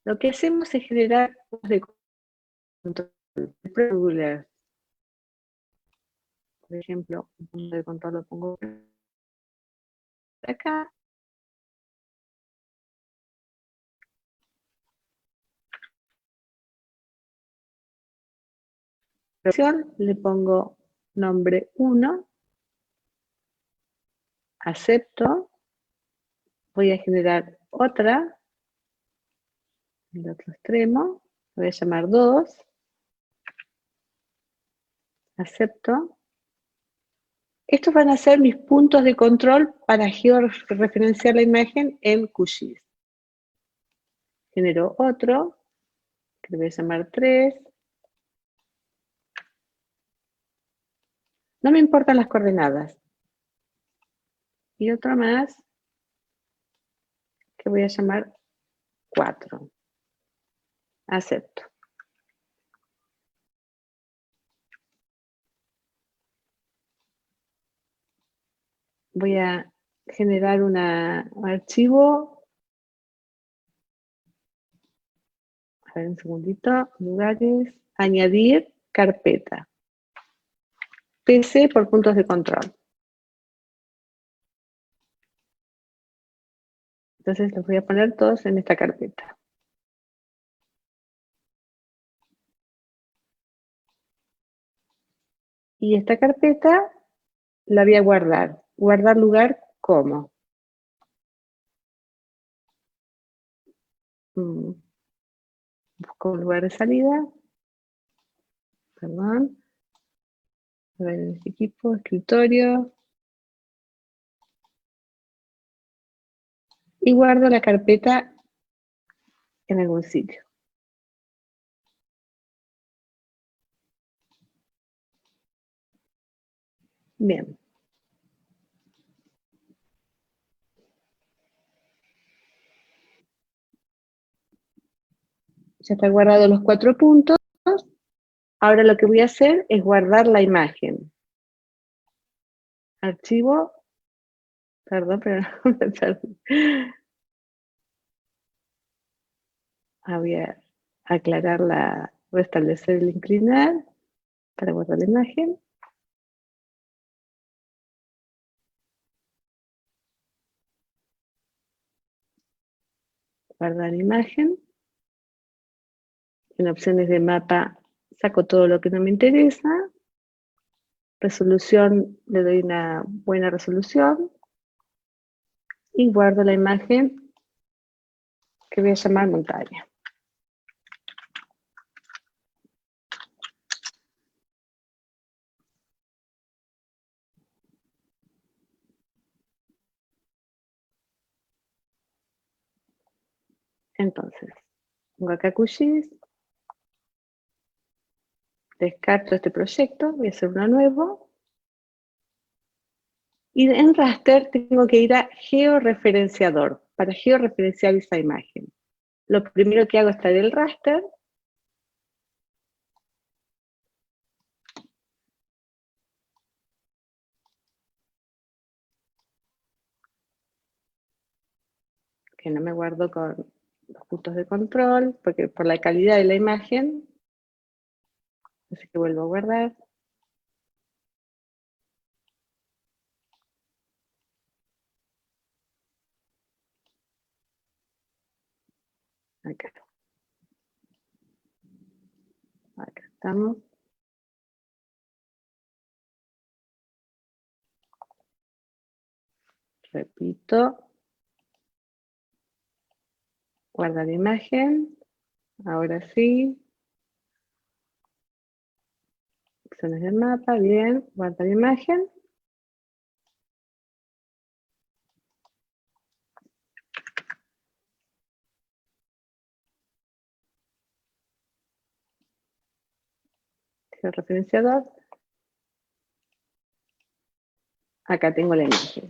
Lo que hacemos es generar puntos de control de Google Earth. Por ejemplo, un punto de control lo pongo acá. Le pongo nombre 1, acepto, voy a generar otra, el otro extremo, voy a llamar 2, acepto. Estos van a ser mis puntos de control para georreferenciar la imagen en QGIS. Genero otro, que le voy a llamar 3. No me importan las coordenadas. Y otro más, que voy a llamar 4. Acepto. Voy a generar un archivo. A ver, un segundito. Lugares. Añadir carpeta. PC por puntos de control. Entonces los voy a poner todos en esta carpeta. Y esta carpeta la voy a guardar. Guardar lugar como. Busco un lugar de salida. Perdón. A ver, en este equipo, escritorio. Y guardo la carpeta en algún sitio. Bien. Ya está guardado los 4 puntos. Ahora lo que voy a hacer es guardar la imagen. Archivo. Perdón, pero no me perdí. Voy a aclarar restablecer el inclinar para guardar la imagen. Guardar imagen. En opciones de mapa saco todo lo que no me interesa. Resolución, le doy una buena resolución. Y guardo la imagen que voy a llamar montaña. Entonces, pongo acá QGIS. Descarto este proyecto, voy a hacer uno nuevo. Y en raster tengo que ir a georreferenciador, para georreferenciar esa imagen. Lo primero que hago es traer el raster. Que no me guardo con los puntos de control, porque por la calidad de la imagen, así que vuelvo a guardar. Acá. Acá estamos. Repito. Guardar imagen. Ahora sí. Opciones del mapa. Bien. Guardar imagen. Georreferenciador. Acá tengo la imagen.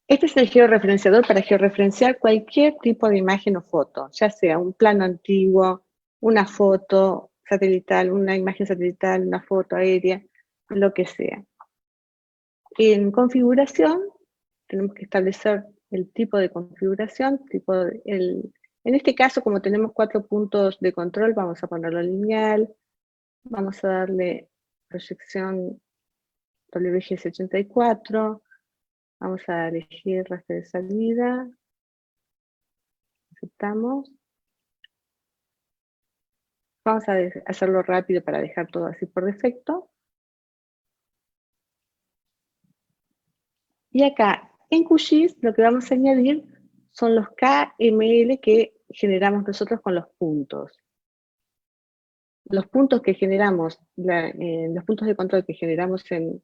Este es el georreferenciador para georreferenciar cualquier tipo de imagen o foto, ya sea un plano antiguo, una foto satelital, una imagen satelital, una foto aérea, lo que sea. En configuración, tenemos que establecer el tipo de configuración, en este caso, como tenemos 4 puntos de control, vamos a ponerlo lineal, vamos a darle proyección WGS84, vamos a elegir raster de salida, aceptamos. Vamos a hacerlo rápido para dejar todo así por defecto. Y acá, en QGIS, lo que vamos a añadir son los KML que generamos nosotros con los puntos. Los puntos que generamos, los puntos de control que generamos en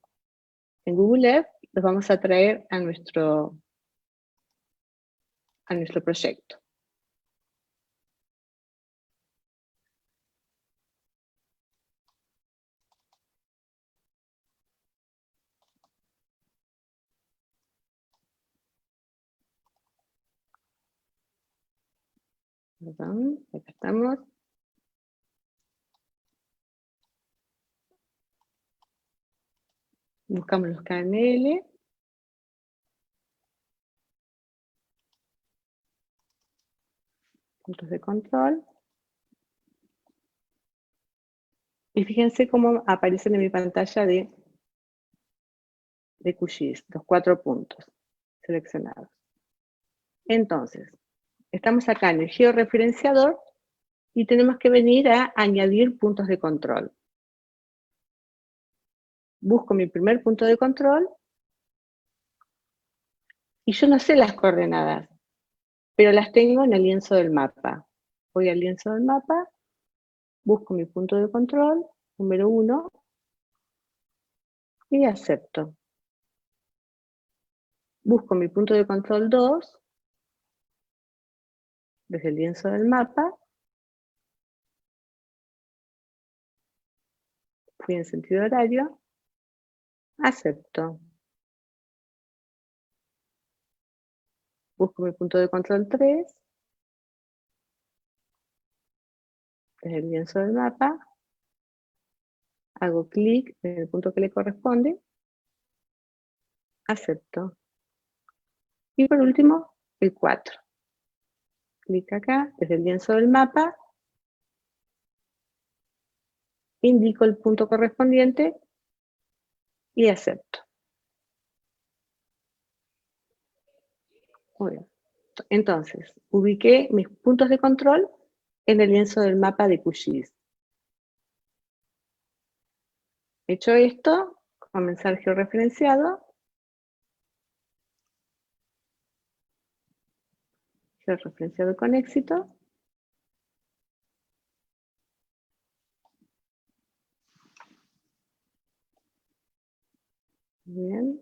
Google Earth, los vamos a traer a nuestro proyecto. Perdón, acá estamos. Buscamos los KML. Puntos de control. Y fíjense cómo aparecen en mi pantalla de QGIS, los 4 puntos seleccionados. Entonces, estamos acá en el georreferenciador y tenemos que venir a añadir puntos de control. Busco mi primer punto de control y yo no sé las coordenadas, pero las tengo en el lienzo del mapa. Voy al lienzo del mapa, busco mi punto de control, número 1, y acepto. Busco mi punto de control 2, desde el lienzo del mapa, fui en sentido horario, acepto. Busco mi punto de control 3, desde el lienzo del mapa, hago clic en el punto que le corresponde, acepto. Y por último, el 4. Clic acá, desde el lienzo del mapa, indico el punto correspondiente y acepto. Muy bien. Entonces, ubiqué mis puntos de control en el lienzo del mapa de QGIS. Hecho esto, comenzar georreferenciado. Georreferenciado con éxito. Bien.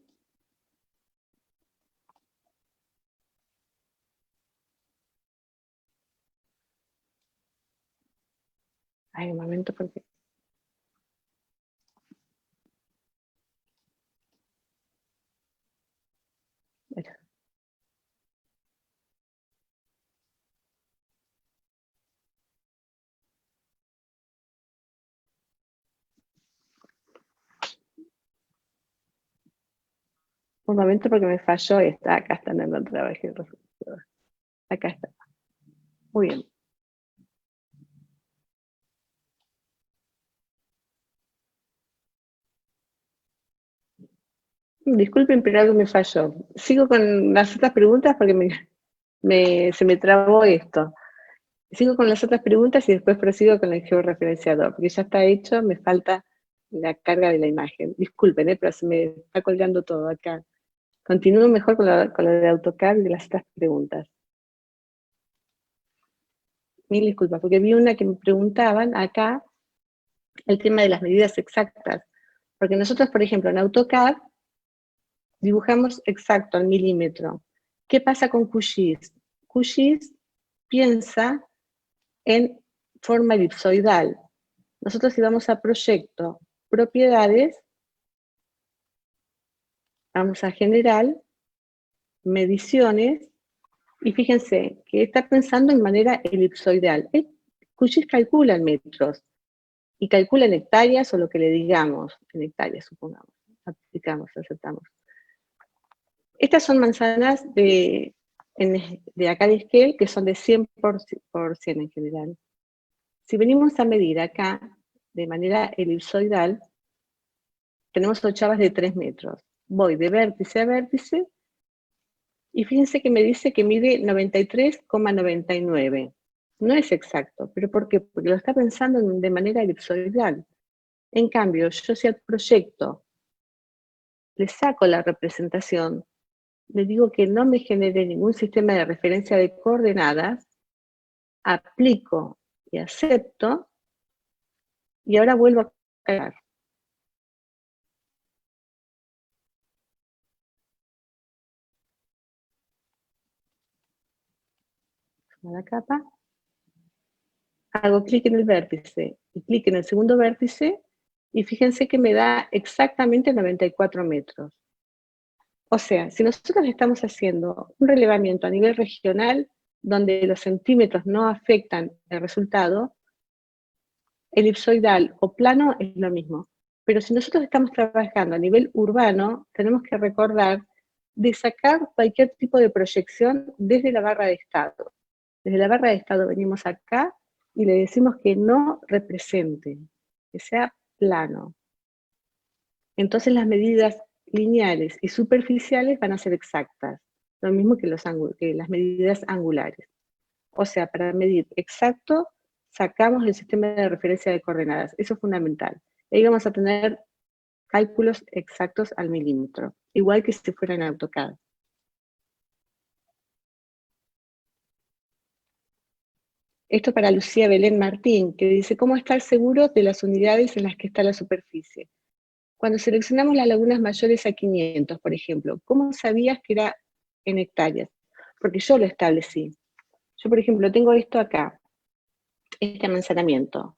Ay, un momento porque... Bueno. Un momento porque me falló esta. Acá está en el trabajo. Acá está. Muy bien. Disculpen, pero algo me falló. Sigo con las otras preguntas porque se me trabó esto. Sigo con las otras preguntas y después prosigo con el georreferenciador, porque ya está hecho, me falta la carga de la imagen. Disculpen, pero se me está colgando todo acá. Continúo mejor con lo de AutoCAD y de las otras preguntas. Mil disculpas, porque vi una que me preguntaban acá el tema de las medidas exactas. Porque nosotros, por ejemplo, en AutoCAD dibujamos exacto al milímetro. ¿Qué pasa con QGIS? QGIS piensa en forma elipsoidal. Nosotros si vamos a proyecto, propiedades, vamos a general, mediciones, y fíjense que está pensando en manera elipsoidal. QGIS calcula en metros, y calcula en hectáreas o lo que le digamos, en hectáreas supongamos, aplicamos, aceptamos. Estas son manzanas de acá de Esquel, que son de 100% en general. Si venimos a medir acá, de manera elipsoidal, tenemos ochavas de 3 metros. Voy de vértice a vértice, y fíjense que me dice que mide 93,99. No es exacto, ¿pero por qué? Porque lo está pensando de manera elipsoidal. En cambio, yo si al proyecto le saco la representación, le digo que no me genere ningún sistema de referencia de coordenadas, aplico y acepto, y ahora vuelvo a cargar. La capa, hago clic en el vértice y clic en el segundo vértice, y fíjense que me da exactamente 94 metros. O sea, si nosotros estamos haciendo un relevamiento a nivel regional, donde los centímetros no afectan el resultado, elipsoidal o plano es lo mismo. Pero si nosotros estamos trabajando a nivel urbano, tenemos que recordar de sacar cualquier tipo de proyección desde la barra de estado. Desde la barra de estado venimos acá y le decimos que no represente, que sea plano. Entonces las medidas lineales y superficiales van a ser exactas, lo mismo que las medidas angulares. O sea, para medir exacto, sacamos el sistema de referencia de coordenadas. Eso es fundamental. Ahí vamos a tener cálculos exactos al milímetro, igual que si fuera en AutoCAD. Esto para Lucía Belén Martín, que dice, ¿cómo estar seguro de las unidades en las que está la superficie? Cuando seleccionamos las lagunas mayores a 500, por ejemplo, ¿cómo sabías que era en hectáreas? Porque yo lo establecí. Yo, por ejemplo, tengo esto acá, este amanzanamiento,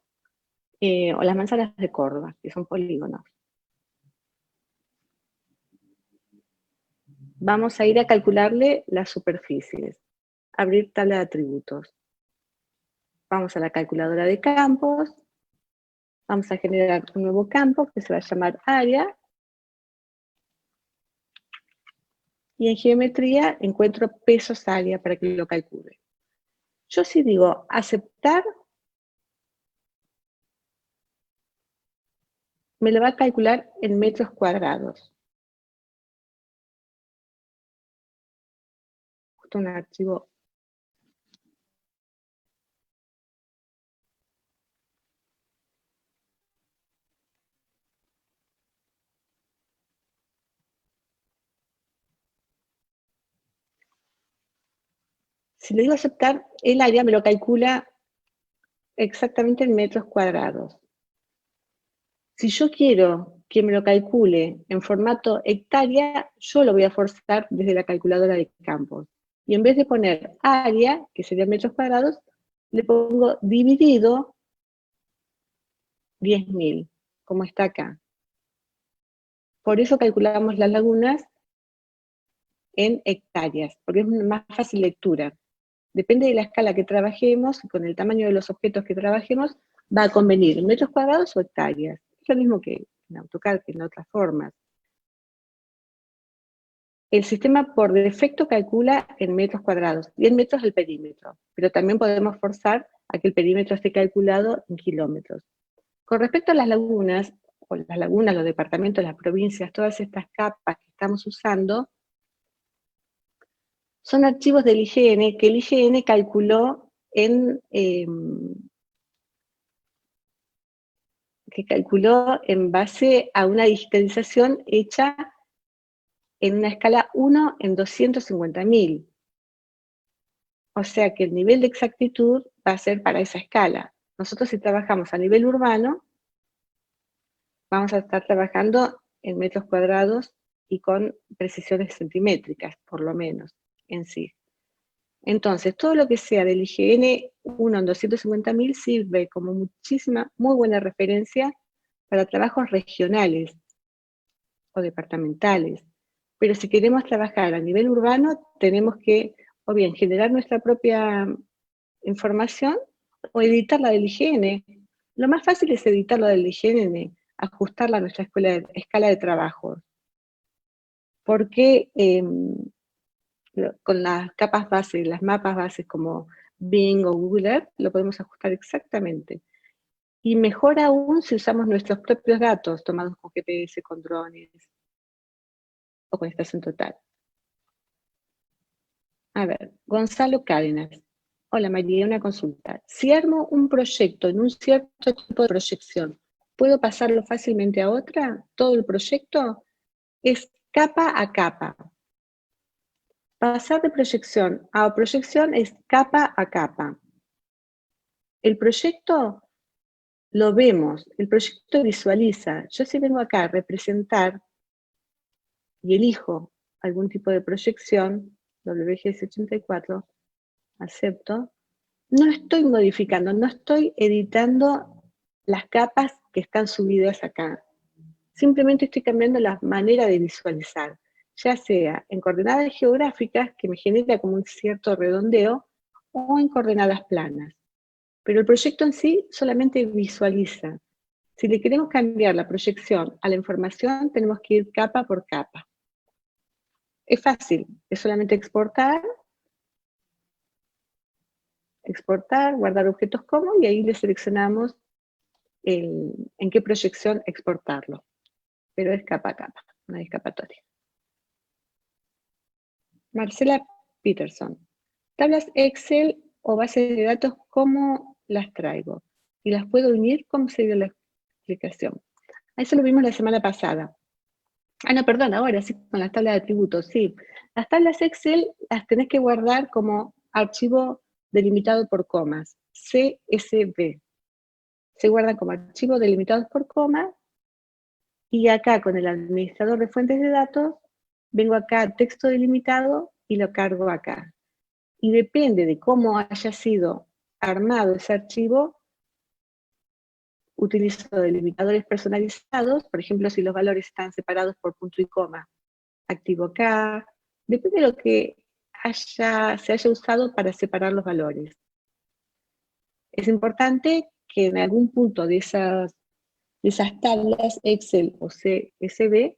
o las manzanas de Córdoba, que son polígonos. Vamos a ir a calcularle las superficies. Abrir tabla de atributos. Vamos a la calculadora de campos. Vamos a generar un nuevo campo que se va a llamar área. Y en geometría encuentro pesos área para que lo calcule. Yo si digo aceptar, me lo va a calcular en metros cuadrados. Justo un archivo. Si le digo aceptar, el área me lo calcula exactamente en metros cuadrados. Si yo quiero que me lo calcule en formato hectárea, yo lo voy a forzar desde la calculadora de campos. Y en vez de poner área, que serían metros cuadrados, le pongo dividido 10.000, como está acá. Por eso calculamos las lagunas en hectáreas, porque es más fácil lectura. Depende de la escala que trabajemos, y con el tamaño de los objetos que trabajemos, va a convenir en metros cuadrados o hectáreas. Es lo mismo que en AutoCAD, que en otras formas. El sistema por defecto calcula en metros cuadrados y en metros el perímetro, pero también podemos forzar a que el perímetro esté calculado en kilómetros. Con respecto a las lagunas, los departamentos, las provincias, todas estas capas que estamos usando, son archivos del IGN que el IGN calculó en base a una digitalización hecha en una escala 1 en 250.000. O sea que el nivel de exactitud va a ser para esa escala. Nosotros, si trabajamos a nivel urbano, vamos a estar trabajando en metros cuadrados y con precisiones centimétricas, por lo menos, en sí. Entonces, todo lo que sea del IGN 1 en 250.000 sirve como muy buena referencia para trabajos regionales o departamentales. Pero si queremos trabajar a nivel urbano, tenemos que, o bien, generar nuestra propia información o editarla del IGN. Lo más fácil es editarlo del IGN, ajustarla a nuestra escala de trabajo. Porque con las capas base, las mapas bases como Bing o Google Earth, lo podemos ajustar exactamente. Y mejor aún si usamos nuestros propios datos, tomados con GPS, con drones, o con estación total. A ver, Gonzalo Cárdenas. Hola María, una consulta. Si armo un proyecto en un cierto tipo de proyección, ¿puedo pasarlo fácilmente a otra? ¿Todo el proyecto? Es capa a capa. Pasar de proyección a proyección es capa a capa. El proyecto lo vemos, el proyecto visualiza. Yo si vengo acá a representar y elijo algún tipo de proyección, WGS84, acepto, no estoy modificando, no estoy editando las capas que están subidas acá. Simplemente estoy cambiando la manera de visualizar, ya sea en coordenadas geográficas, que me genera como un cierto redondeo, o en coordenadas planas. Pero el proyecto en sí solamente visualiza. Si le queremos cambiar la proyección a la información, tenemos que ir capa por capa. Es fácil, es solamente exportar, guardar objetos como, y ahí le seleccionamos en qué proyección exportarlo. Pero es capa a capa, no hay escapatoria. Marcela Peterson. Tablas Excel o bases de datos, ¿cómo las traigo? ¿Y las puedo unir? ¿Cómo sería la explicación? Eso lo vimos la semana pasada. No, perdón, ahora sí, con las tablas de atributos, sí. Las tablas Excel las tenés que guardar como archivo delimitado por comas, CSV. Se guardan como archivos delimitados por comas, y acá con el administrador de fuentes de datos, vengo acá a texto delimitado y lo cargo acá. Y depende de cómo haya sido armado ese archivo, utilizo delimitadores personalizados, por ejemplo, si los valores están separados por punto y coma, activo acá, depende de lo que se haya usado para separar los valores. Es importante que en algún punto de esas tablas Excel o CSV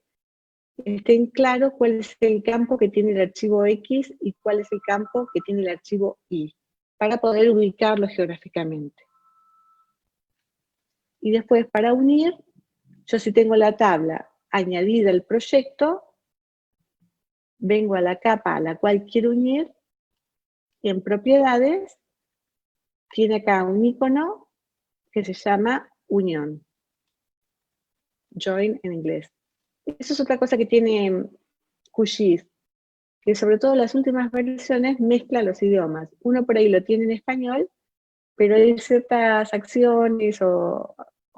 estén claro cuál es el campo que tiene el archivo X y cuál es el campo que tiene el archivo Y, para poder ubicarlo geográficamente. Y después, para unir, yo si tengo la tabla añadida al proyecto, vengo a la capa a la cual quiero unir, y en propiedades tiene acá un icono que se llama unión. Join en inglés. Eso es otra cosa que tiene QGIS, que sobre todo las últimas versiones mezcla los idiomas. Uno por ahí lo tiene en español, pero hay ciertas acciones o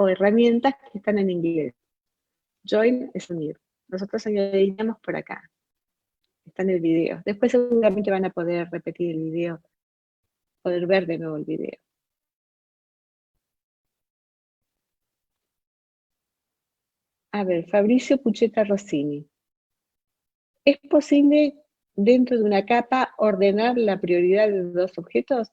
herramientas que están en inglés. Join es unir. Nosotros añadiríamos por acá. Está en el video. Después seguramente van a poder repetir el video, poder ver de nuevo el video. A ver, Fabricio Pucheta Rossini. ¿Es posible dentro de una capa ordenar la prioridad de dos objetos?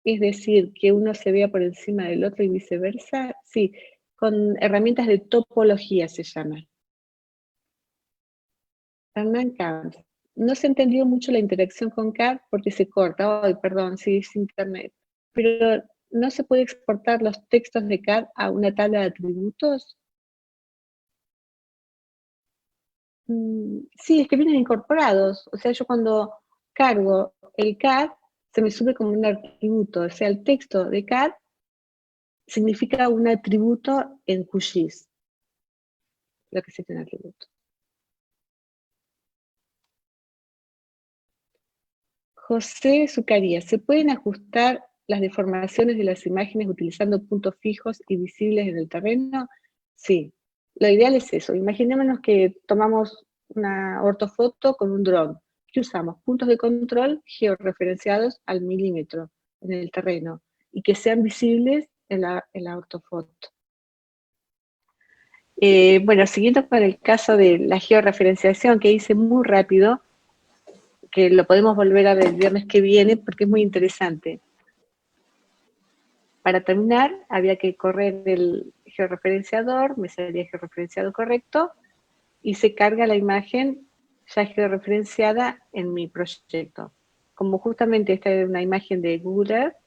Es decir, que uno se vea por encima del otro y viceversa. Sí, con herramientas de topología se llama. Hernán Camps. No se entendió mucho la interacción con CAD porque se corta. Ay, perdón, sí, es internet. Pero ¿no se puede exportar los textos de CAD a una tabla de atributos? Sí, es que vienen incorporados. O sea, yo cuando cargo el CAD, se me sube como un atributo. O sea, el texto de CAD significa un atributo en QGIS, lo que sería un atributo. José Zucarías, ¿se pueden ajustar las deformaciones de las imágenes utilizando puntos fijos y visibles en el terreno? Sí, lo ideal es eso. Imaginémonos que tomamos una ortofoto con un dron. ¿Qué usamos? Puntos de control georreferenciados al milímetro en el terreno y que sean visibles en la ortofoto. Bueno, siguiendo con el caso de la georreferenciación que hice muy rápido, que lo podemos volver a ver el viernes que viene porque es muy interesante. Para terminar, había que correr el georreferenciador, me salía el georreferenciado correcto, y se carga la imagen ya georreferenciada en mi proyecto. Como justamente esta es una imagen de Google Earth,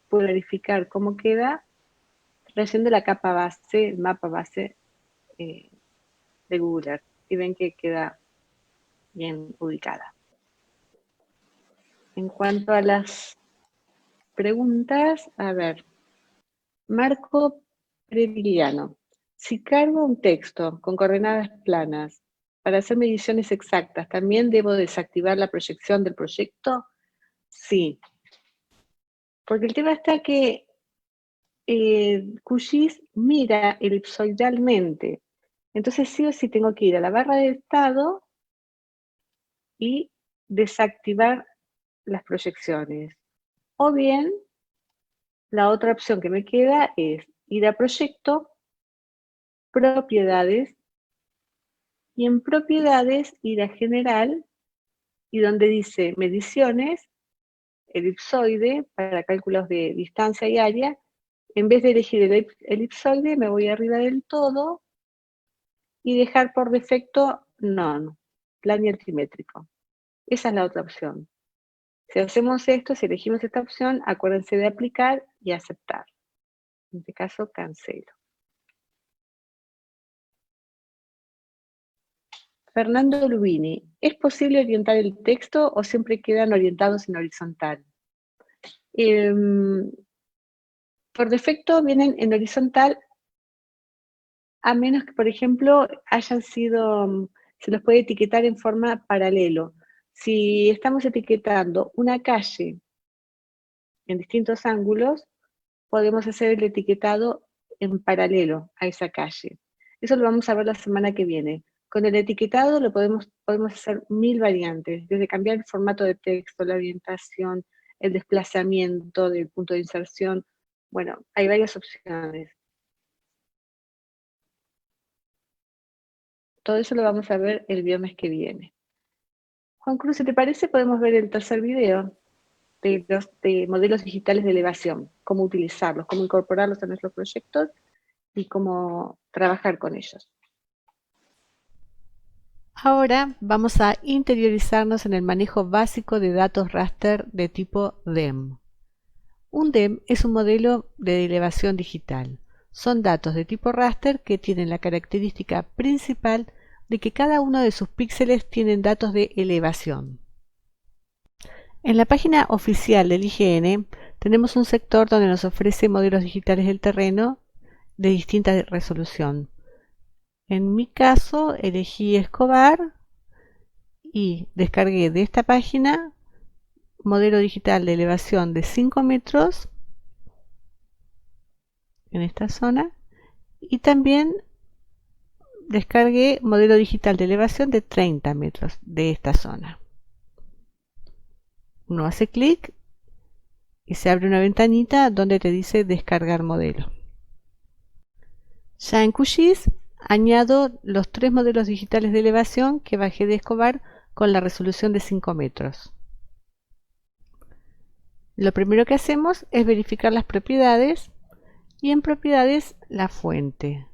puedo verificar cómo queda trayendo la capa base, el mapa base de Google Earth. Y ven que queda bien ubicada. En cuanto a las preguntas, a ver, Marco Previliano. Si cargo un texto con coordenadas planas para hacer mediciones exactas, ¿también debo desactivar la proyección del proyecto? Sí. Porque el tema está que QGIS mira elipsoidalmente. Entonces sí o sí tengo que ir a la barra de estado y desactivar las proyecciones. O bien, la otra opción que me queda es ir a proyecto, propiedades, y en propiedades ir a general, y donde dice mediciones, elipsoide, para cálculos de distancia y área, en vez de elegir el elipsoide, me voy arriba del todo, y dejar por defecto none, plano altimétrico. Esa es la otra opción. Si hacemos esto, si elegimos esta opción, acuérdense de aplicar y aceptar. En este caso, cancelo. Fernando Lubini, ¿es posible orientar el texto o siempre quedan orientados en horizontal? Por defecto vienen en horizontal, a menos que, por ejemplo, hayan sido, se los puede etiquetar en forma paralelo. Si estamos etiquetando una calle en distintos ángulos, podemos hacer el etiquetado en paralelo a esa calle. Eso lo vamos a ver la semana que viene. Con el etiquetado lo podemos hacer 1000 variantes, desde cambiar el formato de texto, la orientación, el desplazamiento del punto de inserción. Bueno, hay varias opciones. Todo eso lo vamos a ver el viernes que viene. Juan Cruz, si te parece, podemos ver el tercer video de modelos digitales de elevación, cómo utilizarlos, cómo incorporarlos a nuestros proyectos y cómo trabajar con ellos. Ahora vamos a interiorizarnos en el manejo básico de datos raster de tipo DEM. Un DEM es un modelo de elevación digital. Son datos de tipo raster que tienen la característica principal de que cada uno de sus píxeles tienen datos de elevación. En la página oficial del IGN tenemos un sector donde nos ofrece modelos digitales del terreno de distinta resolución. En mi caso elegí Escobar y descargué de esta página modelo digital de elevación de 5 metros en esta zona y también descargué modelo digital de elevación de 30 metros de esta zona. Uno hace clic y se abre una ventanita donde te dice descargar modelo. Ya en QGIS añado los 3 modelos digitales de elevación que bajé de Escobar con la resolución de 5 metros. Lo primero que hacemos es verificar las propiedades y en propiedades la fuente.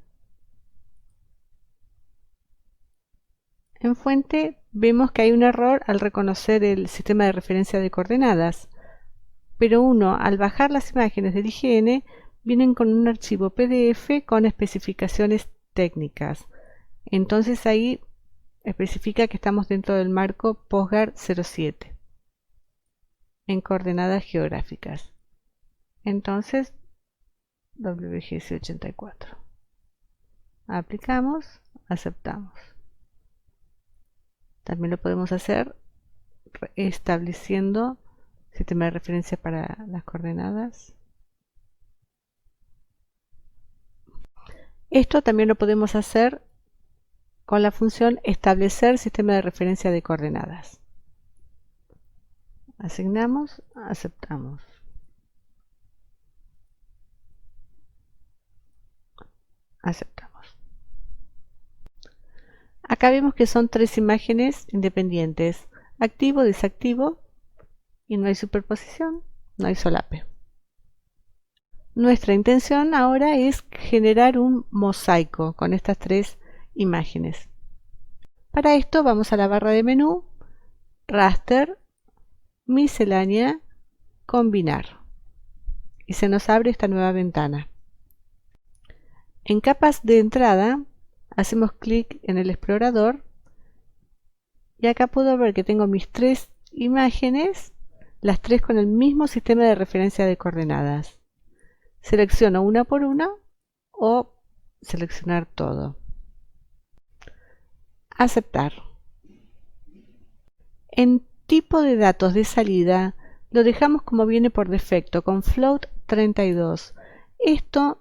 En fuente vemos que hay un error al reconocer el sistema de referencia de coordenadas, pero uno al bajar las imágenes del IGN vienen con un archivo PDF con especificaciones técnicas. Entonces ahí especifica que estamos dentro del marco PostGar 07 en coordenadas geográficas. Entonces WGS 84. Aplicamos, aceptamos. También lo podemos hacer estableciendo sistema de referencia para las coordenadas. Esto también lo podemos hacer con la función establecer sistema de referencia de coordenadas. Asignamos, aceptamos. Aceptamos. Acá vemos que son 3 imágenes independientes, activo, desactivo, y no hay superposición, no hay solape. Nuestra intención ahora es generar un mosaico con estas 3 imágenes. Para esto vamos a la barra de menú, raster, miscelánea, combinar, y se nos abre esta nueva ventana. En capas de entrada hacemos clic en el explorador y acá puedo ver que tengo mis 3 imágenes, las 3 con el mismo sistema de referencia de coordenadas. Selecciono una por una o seleccionar todo. Aceptar. En tipo de datos de salida lo dejamos como viene por defecto con float 32. Esto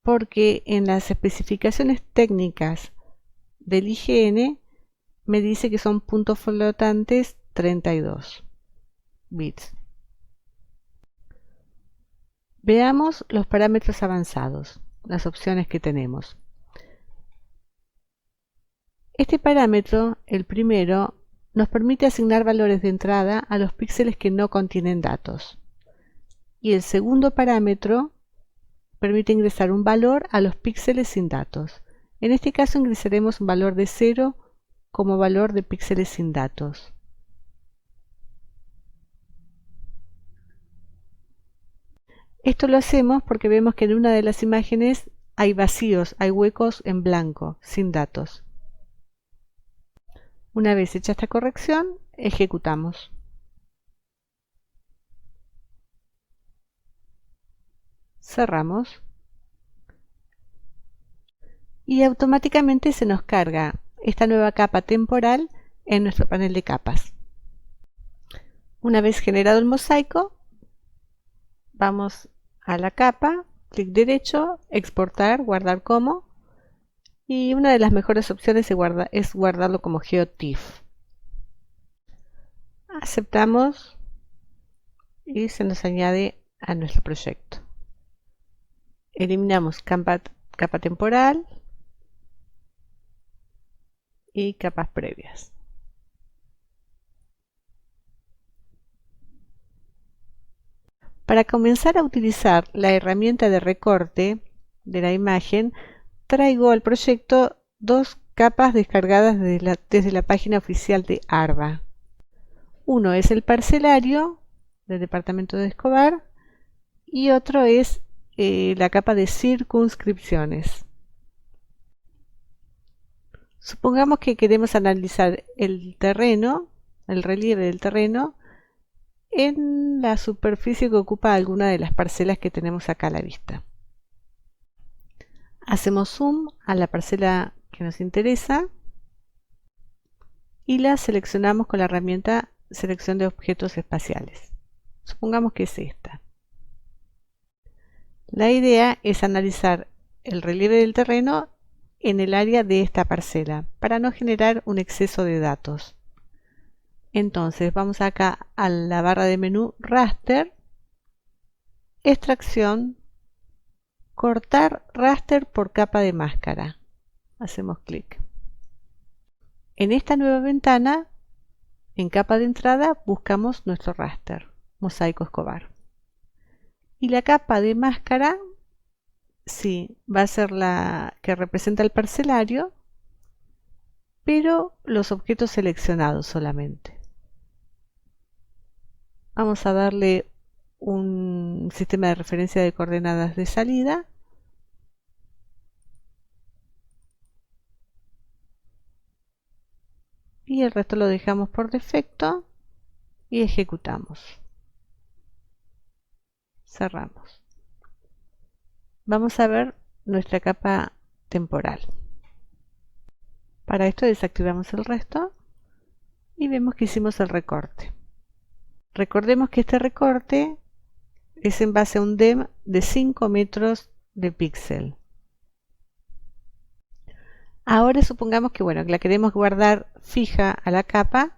porque en las especificaciones técnicas del IGN me dice que son puntos flotantes 32 bits. Veamos los parámetros avanzados, las opciones que tenemos. Este parámetro, el primero, nos permite asignar valores de entrada a los píxeles que no contienen datos. Y el segundo parámetro permite ingresar un valor a los píxeles sin datos. En este caso ingresaremos un valor de 0 como valor de píxeles sin datos. Esto lo hacemos porque vemos que en una de las imágenes hay vacíos, hay huecos en blanco, sin datos. Una vez hecha esta corrección, ejecutamos. Cerramos. Y automáticamente se nos carga esta nueva capa temporal en nuestro panel de capas. Una vez generado el mosaico, vamos a la capa, clic derecho, exportar, guardar como, y una de las mejores opciones es guardarlo como GeoTIFF. Aceptamos y se nos añade a nuestro proyecto. Eliminamos capa temporal y capas previas. Para comenzar a utilizar la herramienta de recorte de la imagen, traigo al proyecto 2 capas descargadas desde la página oficial de ARBA. Uno es el parcelario del departamento de Escobar y otro es la capa de circunscripciones. Supongamos que queremos analizar el terreno, el relieve del terreno, en la superficie que ocupa alguna de las parcelas que tenemos acá a la vista. Hacemos zoom a la parcela que nos interesa y la seleccionamos con la herramienta selección de objetos espaciales. Supongamos que es esta. La idea es analizar el relieve del terreno en el área de esta parcela para no generar un exceso de datos. Entonces vamos acá a la barra de menú raster, extracción, cortar raster por capa de máscara hacemos clic. En esta nueva ventana, en capa de entrada, buscamos nuestro raster, Mosaico Escobar. Y la capa de máscara, sí, va a ser la que representa el parcelario, pero los objetos seleccionados solamente. Vamos a darle un sistema de referencia de coordenadas de salida. Y el resto lo dejamos por defecto y ejecutamos. Cerramos. Vamos a ver nuestra capa temporal. Para esto desactivamos el resto y vemos que hicimos el recorte. Recordemos que este recorte es en base a un DEM de 5 metros de píxel. Ahora supongamos que la queremos guardar fija a la capa.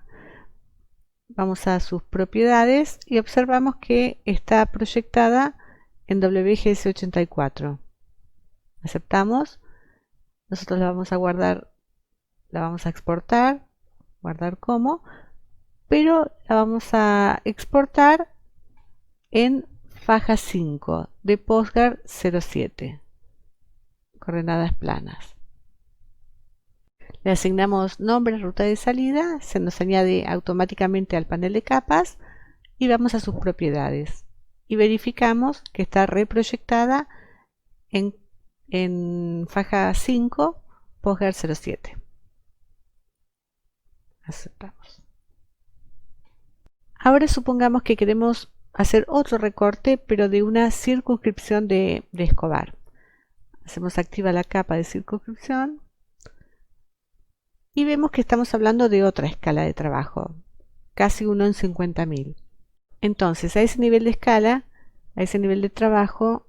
Vamos a sus propiedades y observamos que está proyectada en WGS84. Aceptamos. Nosotros la vamos a guardar, la vamos a exportar, guardar como, pero la vamos a exportar en faja 5 de PostGar 07, coordenadas planas. Le asignamos nombre, ruta de salida, se nos añade automáticamente al panel de capas y vamos a sus propiedades y verificamos que está reproyectada en faja 5 PostGar 07. Aceptamos. Ahora supongamos que queremos hacer otro recorte, pero de una circunscripción de Escobar. Hacemos activa la capa de circunscripción y vemos que estamos hablando de otra escala de trabajo, casi 1 en 50.000. Entonces, a ese nivel de escala, a ese nivel de trabajo,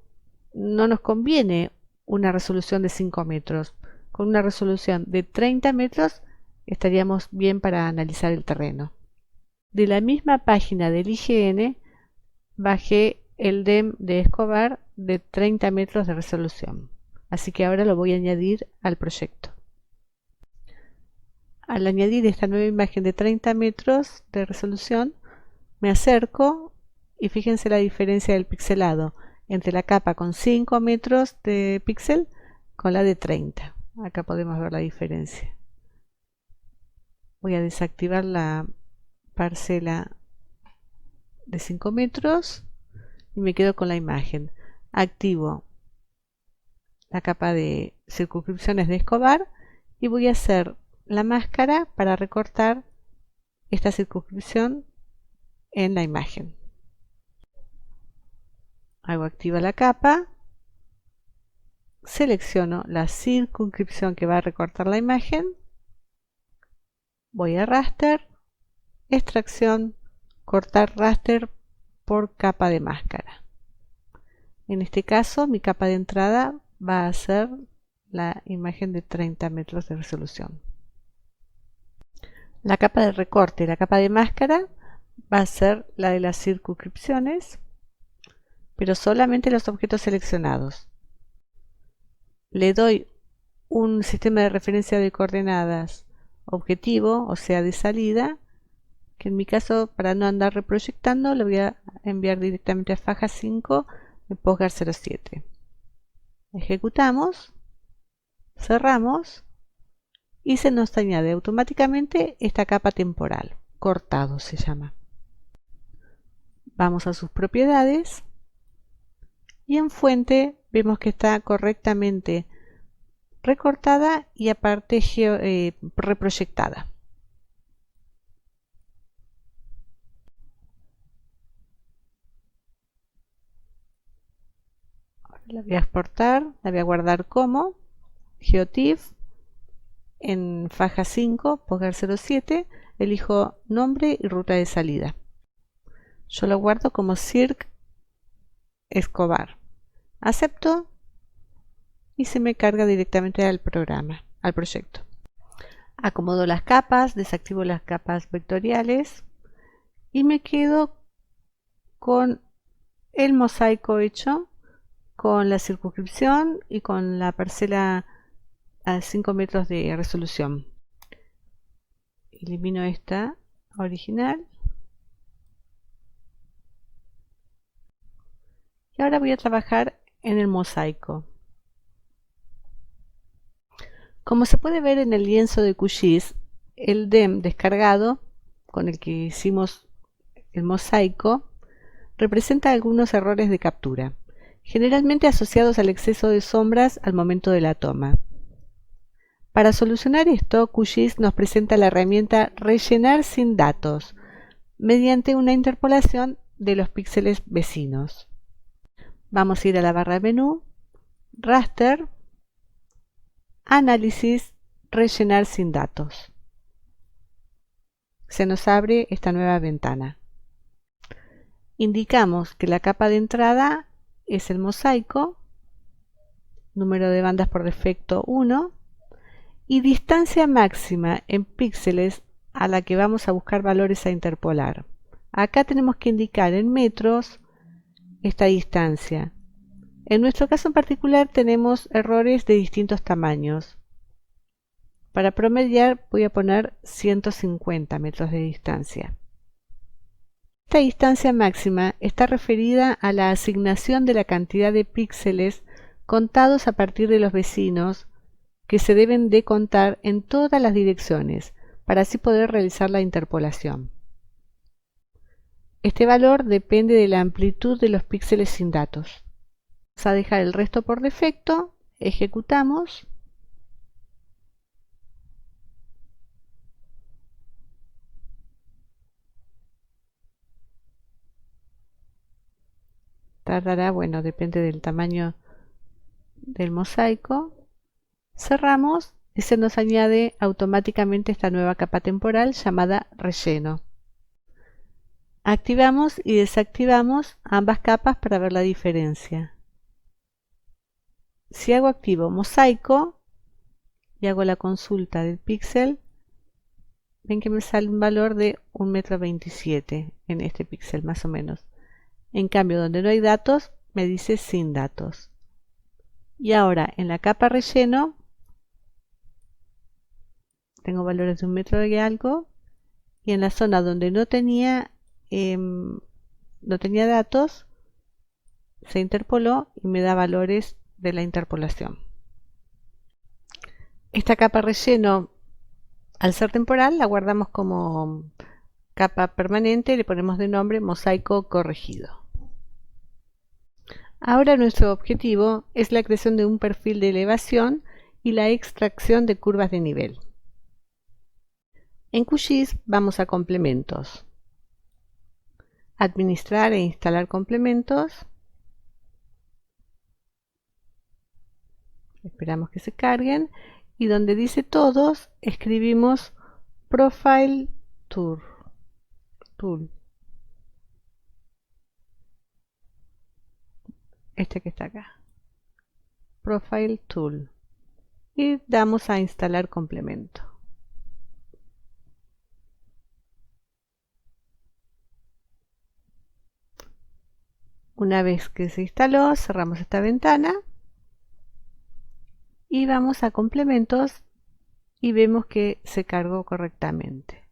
no nos conviene una resolución de 5 metros. Con una resolución de 30 metros estaríamos bien para analizar el terreno. De la misma página del IGN, bajé el DEM de Escobar de 30 metros de resolución. Así que ahora lo voy a añadir al proyecto. Al añadir esta nueva imagen de 30 metros de resolución, me acerco y fíjense la diferencia del pixelado entre la capa con 5 metros de píxel con la de 30. Acá podemos ver la diferencia. Voy a desactivar la parcela de 5 metros y me quedo con la imagen. Activo la capa de circunscripciones de Escobar y voy a hacer la máscara para recortar esta circunscripción en la imagen. Hago activa la capa, selecciono la circunscripción que va a recortar la imagen, voy a raster, extracción, cortar raster por capa de máscara. En este caso mi capa de entrada va a ser la imagen de 30 metros de resolución. La capa de recorte, la capa de máscara, va a ser la de las circunscripciones, pero solamente los objetos seleccionados. Le doy un sistema de referencia de coordenadas objetivo, o sea de salida, que en mi caso, para no andar reproyectando, lo voy a enviar directamente a faja 5 de PostGar 07. Ejecutamos, cerramos y se nos añade automáticamente esta capa temporal, cortado se llama. Vamos a sus propiedades y en fuente vemos que está correctamente recortada y aparte reproyectada. Ahora la voy a exportar, la voy a guardar como GeoTIFF en faja 5, PostGar 07, elijo nombre y ruta de salida. Yo lo guardo como Circ Escobar. Acepto y se me carga directamente al programa, al proyecto. Acomodo las capas, desactivo las capas vectoriales y me quedo con el mosaico hecho, con la circunscripción y con la parcela a 5 metros de resolución. Elimino esta original. Y ahora voy a trabajar en el mosaico. Como se puede ver en el lienzo de QGIS, el DEM descargado con el que hicimos el mosaico representa algunos errores de captura, generalmente asociados al exceso de sombras al momento de la toma. Para solucionar esto, QGIS nos presenta la herramienta Rellenar sin datos, mediante una interpolación de los píxeles vecinos. Vamos a ir a la barra de menú, Raster, Análisis, Rellenar sin datos. Se nos abre esta nueva ventana. Indicamos que la capa de entrada es el mosaico, número de bandas por defecto 1, y distancia máxima en píxeles a la que vamos a buscar valores a interpolar. Acá tenemos que indicar en metros esta distancia. En nuestro caso en particular tenemos errores de distintos tamaños. Para promediar voy a poner 150 metros de distancia. Esta distancia máxima está referida a la asignación de la cantidad de píxeles contados a partir de los vecinos que se deben de contar en todas las direcciones para así poder realizar la interpolación. Este valor depende de la amplitud de los píxeles sin datos. Vamos a dejar el resto por defecto, ejecutamos. Tardará, bueno, depende del tamaño del mosaico. Cerramos y se nos añade automáticamente esta nueva capa temporal llamada relleno. Activamos y desactivamos ambas capas para ver la diferencia. Si hago activo mosaico y hago la consulta del píxel, ven que me sale un valor de 1,27 m en este píxel más o menos. En cambio, donde no hay datos, me dice sin datos. Y ahora en la capa relleno tengo valores de 1 metro y algo, y en la zona donde no tenía datos se interpoló y me da valores de la interpolación. Esta capa relleno, al ser temporal, la guardamos como capa permanente y le ponemos de nombre mosaico corregido. Ahora nuestro objetivo es la creación de un perfil de elevación y la extracción de curvas de nivel. En QGIS vamos a complementos, administrar e instalar complementos. Esperamos que se carguen y donde dice todos escribimos Profile Tool. Este que está acá. Profile Tool. Y damos a instalar complemento. Una vez que se instaló, cerramos esta ventana y vamos a complementos y vemos que se cargó correctamente.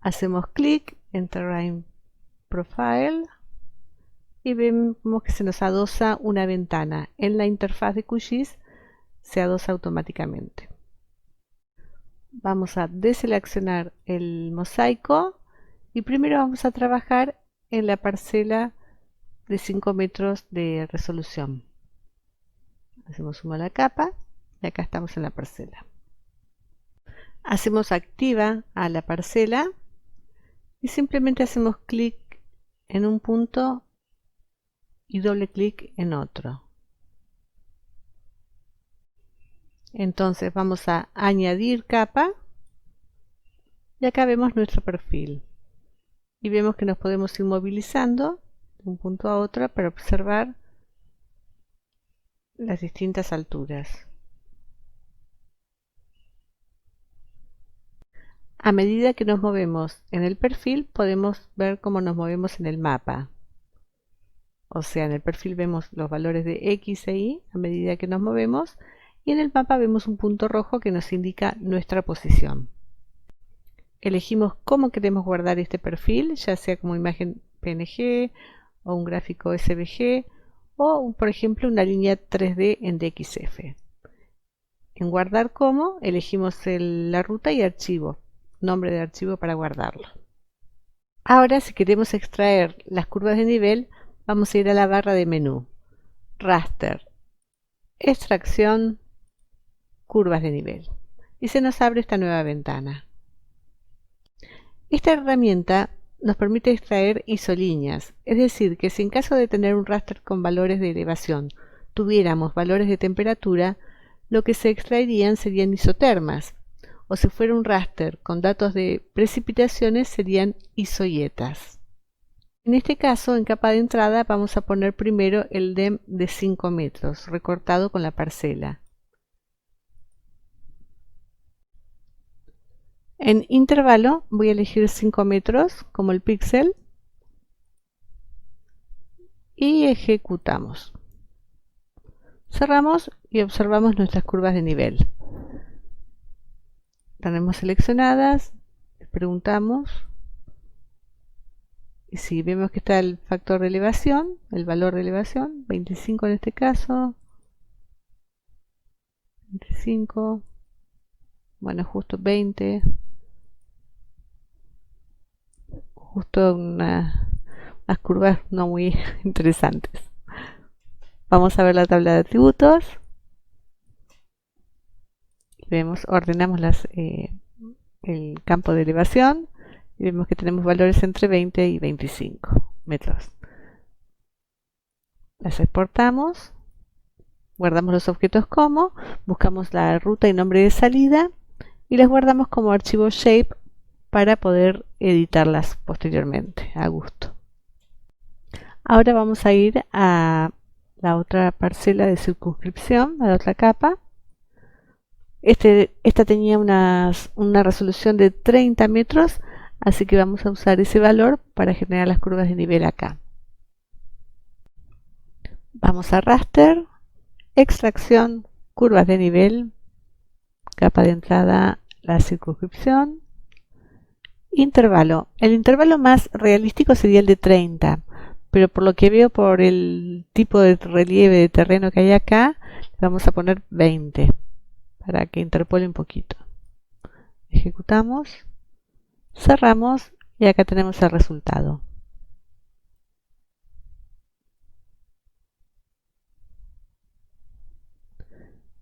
Hacemos clic en Terrain Profile y vemos que se nos adosa una ventana. En la interfaz de QGIS se adosa automáticamente. Vamos a deseleccionar el mosaico y primero vamos a trabajar en la parcela de 5 metros de resolución. Hacemos zoom a la capa y acá estamos en la parcela. Hacemos activa a la parcela y simplemente hacemos clic en un punto y doble clic en otro. Entonces vamos a añadir capa y acá vemos nuestro perfil y vemos que nos podemos ir movilizando de un punto a otro para observar las distintas alturas. A medida que nos movemos en el perfil podemos ver cómo nos movemos en el mapa. O sea, en el perfil vemos los valores de X e Y a medida que nos movemos y en el mapa vemos un punto rojo que nos indica nuestra posición. Elegimos cómo queremos guardar este perfil, ya sea como imagen PNG o un gráfico SVG o, por ejemplo, una línea 3D en DXF. En guardar como, elegimos la ruta y archivo, nombre de archivo para guardarlo. Ahora, si queremos extraer las curvas de nivel, vamos a ir a la barra de menú, raster, extracción, curvas de nivel, y se nos abre esta nueva ventana. Esta herramienta nos permite extraer isolíneas, es decir, que si en caso de tener un raster con valores de elevación tuviéramos valores de temperatura, lo que se extraerían serían isotermas, o si fuera un raster con datos de precipitaciones serían isoyetas. En este caso, en capa de entrada, vamos a poner primero el DEM de 5 metros, recortado con la parcela. En intervalo voy a elegir 5 metros como el píxel y ejecutamos. Cerramos y observamos nuestras curvas de nivel. Tenemos seleccionadas, les preguntamos y si vemos que está el factor de elevación, el valor de elevación, 25 en este caso, 25, bueno, justo 20, justo unas curvas no muy interesantes. Vamos a ver la tabla de atributos. Vemos, ordenamos el campo de elevación y vemos que tenemos valores entre 20 y 25 metros. Las exportamos, guardamos los objetos como, buscamos la ruta y nombre de salida y las guardamos como archivo shape para poder editarlas posteriormente a gusto. Ahora vamos a ir a la otra parcela de circunscripción, a la otra capa. Esta tenía una resolución de 30 metros, así que vamos a usar ese valor para generar las curvas de nivel acá. Vamos a raster, extracción, curvas de nivel, capa de entrada, la circunscripción, intervalo. El intervalo más realístico sería el de 30, pero por lo que veo por el tipo de relieve de terreno que hay acá, vamos a poner 20 para que interpole un poquito. Ejecutamos, cerramos y acá tenemos el resultado.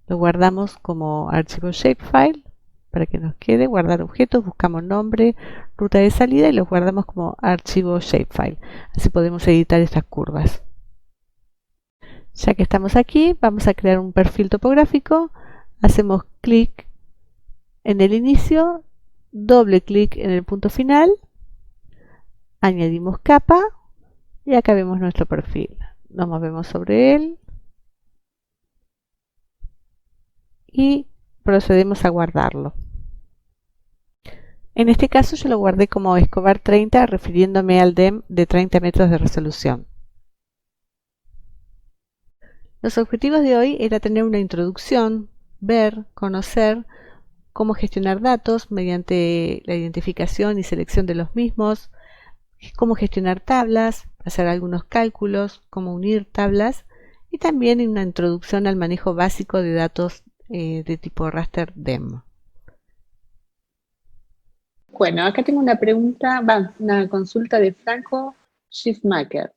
Lo guardamos como archivo shapefile para que nos quede, guardar objetos, buscamos nombre, ruta de salida y los guardamos como archivo shapefile. Así podemos editar estas curvas. Ya que estamos aquí, vamos a crear un perfil topográfico. Hacemos clic en el inicio, doble clic en el punto final, añadimos capa y acá vemos nuestro perfil. Nos movemos sobre él y procedemos a guardarlo. En este caso yo lo guardé como Escobar 30, refiriéndome al DEM de 30 metros de resolución. Los objetivos de hoy era tener una introducción, ver, conocer cómo gestionar datos mediante la identificación y selección de los mismos, cómo gestionar tablas, hacer algunos cálculos, cómo unir tablas y también una introducción al manejo básico de datos de tipo raster DEM. Bueno, acá tengo una pregunta, una consulta de Franco Schiffmacher.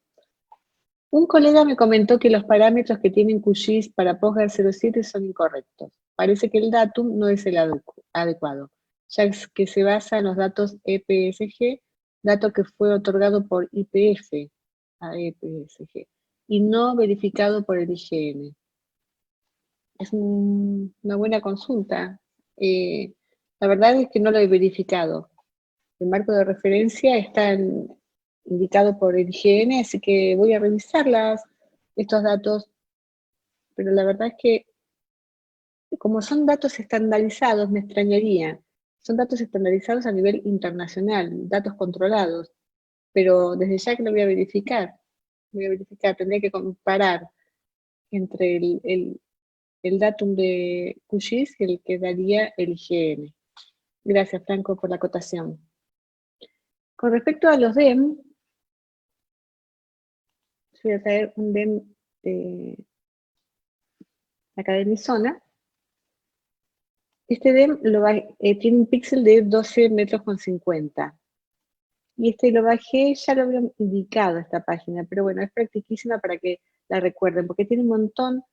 Un colega me comentó que los parámetros que tienen QGIS para Postgres 07 son incorrectos. Parece que el datum no es el adecuado, ya que se basa en los datos EPSG, dato que fue otorgado por YPF a EPSG, y no verificado por el IGN. Es una buena consulta. La verdad es que no lo he verificado. El marco de referencia está indicado por el IGN, así que voy a revisar estos datos, pero la verdad es que como son datos estandarizados, me extrañaría. Son datos estandarizados a nivel internacional, datos controlados, pero desde ya que lo voy a verificar. Tendría que comparar entre el datum de QGIS, el que daría el IGN. Gracias, Franco, por la acotación. Con respecto a los DEM, voy a traer un DEM acá de mi zona. Este DEM tiene un píxel de 12 metros con 50. Y lo bajé, ya lo había indicado esta página, pero bueno, es practicísima para que la recuerden, porque tiene un montón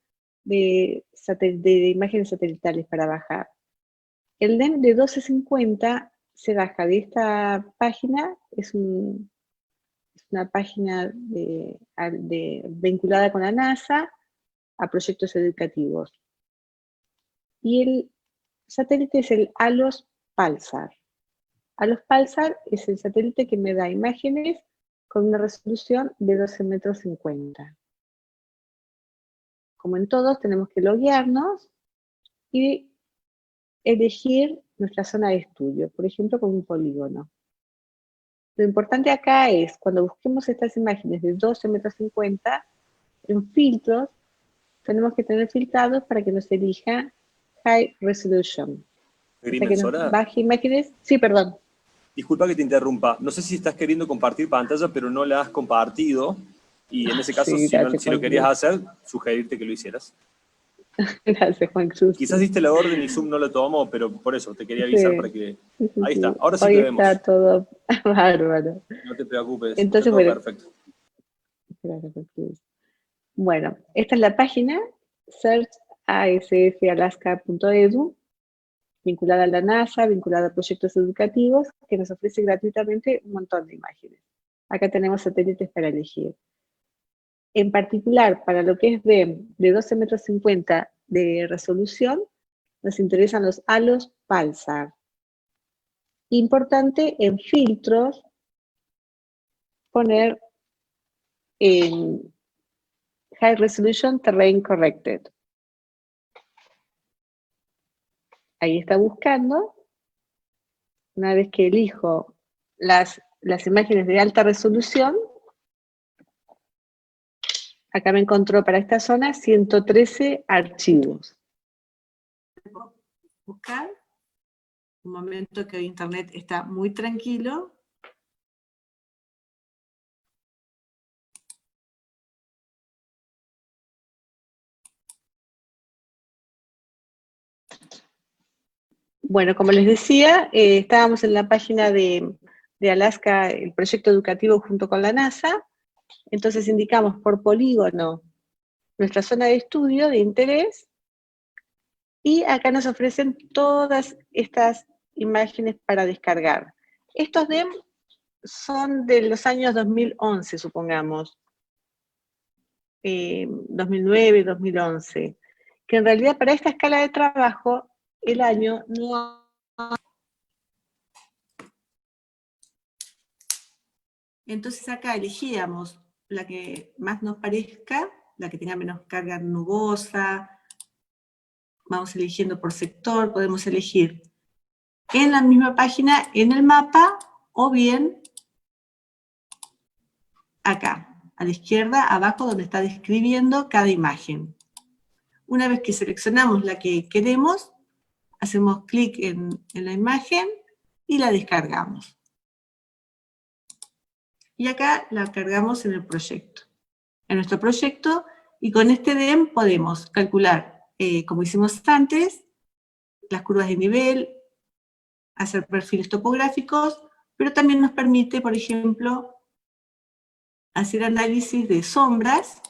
de imágenes satelitales para bajar. El DEM de 1250 se baja de esta página, es una página vinculada con la NASA a proyectos educativos. Y el satélite es el ALOS Pulsar. ALOS Pulsar es el satélite que me da imágenes con una resolución de 12 metros 50. Como en todos, tenemos que loguearnos y elegir nuestra zona de estudio, por ejemplo, con un polígono. Lo importante acá es, cuando busquemos estas imágenes de 12 metros 50, en filtros, tenemos que tener filtrados para que nos elija High Resolution. O sea, que nos baje imágenes. Sí, perdón. Disculpa que te interrumpa. No sé si estás queriendo compartir pantalla, pero no la has compartido. Y en ese caso, sí, si lo querías hacer, sugerirte que lo hicieras. Gracias, Juan Cruz. Quizás diste la orden y Zoom no lo tomó, pero por eso te quería avisar para que... Ahí está, ahora sí hoy te vemos. Está todo bárbaro. No te preocupes, entonces, está todo bueno, perfecto. Gracias, Juan Cruz. Bueno, esta es la página searchasfalaska.edu, vinculada a la NASA, vinculada a proyectos educativos, que nos ofrece gratuitamente un montón de imágenes. Acá tenemos satélites para elegir. En particular, para lo que es de 12 metros 50 de resolución, nos interesan los ALOS Pulsar. Importante en filtros poner en High Resolution Terrain Corrected. Ahí está buscando. Una vez que elijo las imágenes de alta resolución, acá me encontró para esta zona 113 archivos. Buscar. Un momento que hoy internet está muy tranquilo. Bueno, como les decía, estábamos en la página de Alaska, el proyecto educativo junto con la NASA. Entonces indicamos por polígono nuestra zona de estudio de interés, y acá nos ofrecen todas estas imágenes para descargar. Estos DEM son de los años 2011, supongamos, 2009, 2011, que en realidad para esta escala de trabajo, el año no... Entonces acá elegíamos la que más nos parezca, la que tenga menos carga nubosa. Vamos eligiendo por sector, podemos elegir en la misma página, en el mapa, o bien acá, a la izquierda, abajo, donde está describiendo cada imagen. Una vez que seleccionamos la que queremos, hacemos clic en la imagen y la descargamos. Y acá la cargamos en el proyecto. En nuestro proyecto, y con este DEM podemos calcular, como hicimos antes, las curvas de nivel, hacer perfiles topográficos, pero también nos permite, por ejemplo, hacer análisis de sombras.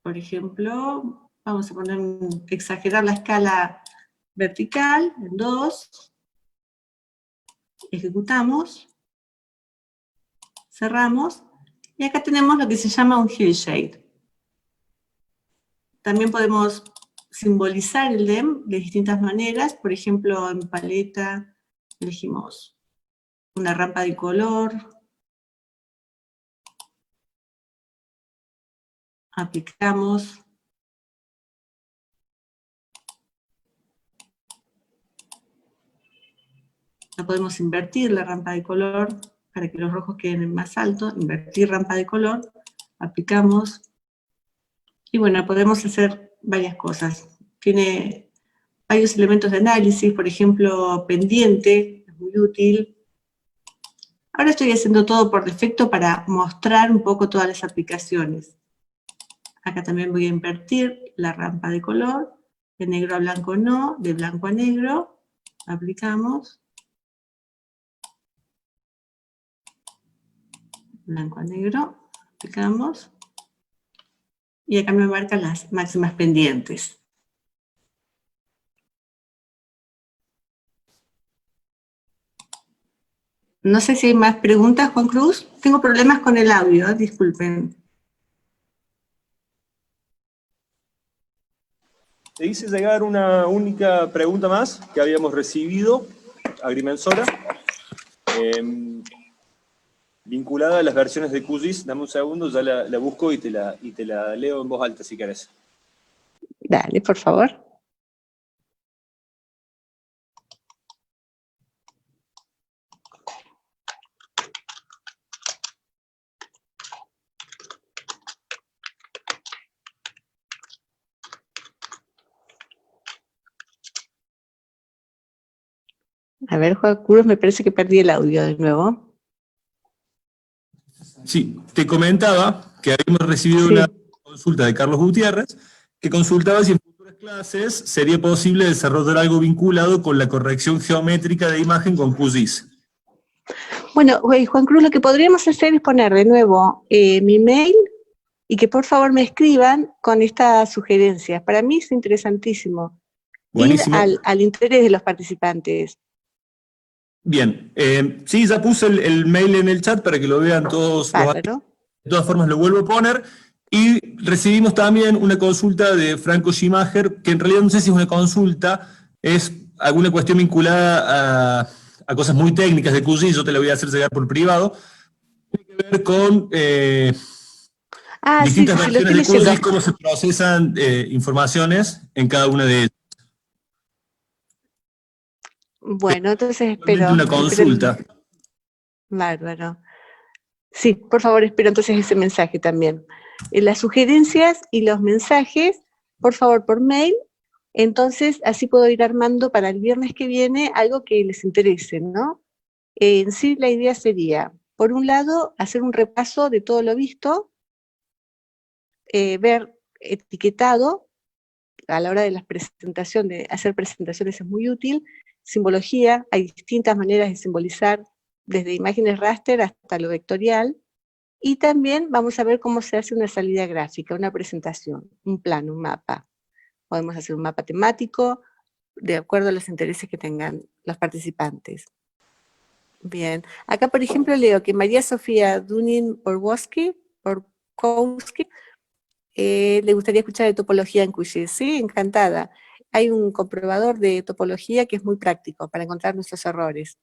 Por ejemplo, vamos a exagerar la escala vertical en 2, ejecutamos, cerramos, y acá tenemos lo que se llama un hillshade. También podemos simbolizar el DEM de distintas maneras. Por ejemplo, en paleta elegimos una rampa de color, aplicamos, la podemos invertir la rampa de color, para que los rojos queden más altos, invertir rampa de color, aplicamos, y bueno, podemos hacer varias cosas. Tiene varios elementos de análisis, por ejemplo, pendiente, es muy útil. Ahora estoy haciendo todo por defecto para mostrar un poco todas las aplicaciones. Acá también voy a invertir la rampa de color, de negro a blanco no, de blanco a negro, aplicamos, blanco a negro, aplicamos, y acá me marcan las máximas pendientes. No sé si hay más preguntas, Juan Cruz. Tengo problemas con el audio, disculpen. Te hice llegar una única pregunta más que habíamos recibido, agrimensora, vinculada a las versiones de QGIS. Dame un segundo, ya la busco y te la leo en voz alta si querés. Dale, por favor. A ver, Juan Cruz, me parece que perdí el audio de nuevo. Sí, te comentaba que habíamos recibido Sí. una consulta de Carlos Gutiérrez, que consultaba si en futuras clases sería posible desarrollar algo vinculado con la corrección geométrica de imagen con QGIS. Bueno, Juan Cruz, lo que podríamos hacer es poner de nuevo mi mail y que por favor me escriban con estas sugerencias. Para mí es interesantísimo. Buenísimo. Ir al interés de los participantes. Bien, sí, ya puse el mail en el chat para que lo vean todos. Bárbaro. De todas formas lo vuelvo a poner. Y recibimos también una consulta de Franco Schimacher, que en realidad no sé si es una consulta, es alguna cuestión vinculada a cosas muy técnicas de QGIS, yo te la voy a hacer llegar por privado. Tiene que ver con distintas versiones de QGIS, cómo se procesan informaciones en cada una de ellas. Bueno, entonces espero. Una consulta. Bárbaro. Sí, por favor, espero entonces ese mensaje también. Las sugerencias y los mensajes, por favor, por mail. Entonces, así puedo ir armando para el viernes que viene algo que les interese, ¿no? En sí, la idea sería, por un lado, hacer un repaso de todo lo visto, ver etiquetado, a la hora de la presentación, de hacer presentaciones es muy útil, simbología, hay distintas maneras de simbolizar, desde imágenes raster hasta lo vectorial, y también vamos a ver cómo se hace una salida gráfica, una presentación, un plano, un mapa. Podemos hacer un mapa temático, de acuerdo a los intereses que tengan los participantes. Bien, acá por ejemplo leo que María Sofía Dunin-Borkowski le gustaría escuchar de topología en QGIS. Sí, encantada. Hay un comprobador de topología que es muy práctico para encontrar nuestros errores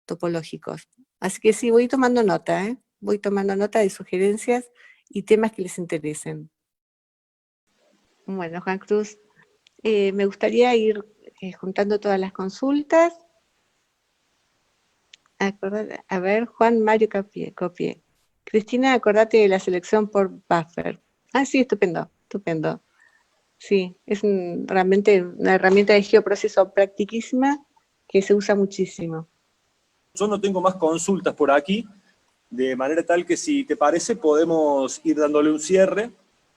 topológicos. Así que sí, voy tomando nota, ¿eh? Voy tomando nota de sugerencias y temas que les interesen. Bueno, Juan Cruz, me gustaría ir juntando todas las consultas. A ver, Juan Mario Copié. Cristina, acordate de la selección por buffer. Ah, sí, estupendo, estupendo. Sí, es realmente una herramienta de geoproceso practiquísima que se usa muchísimo. Yo no tengo más consultas por aquí, de manera tal que si te parece podemos ir dándole un cierre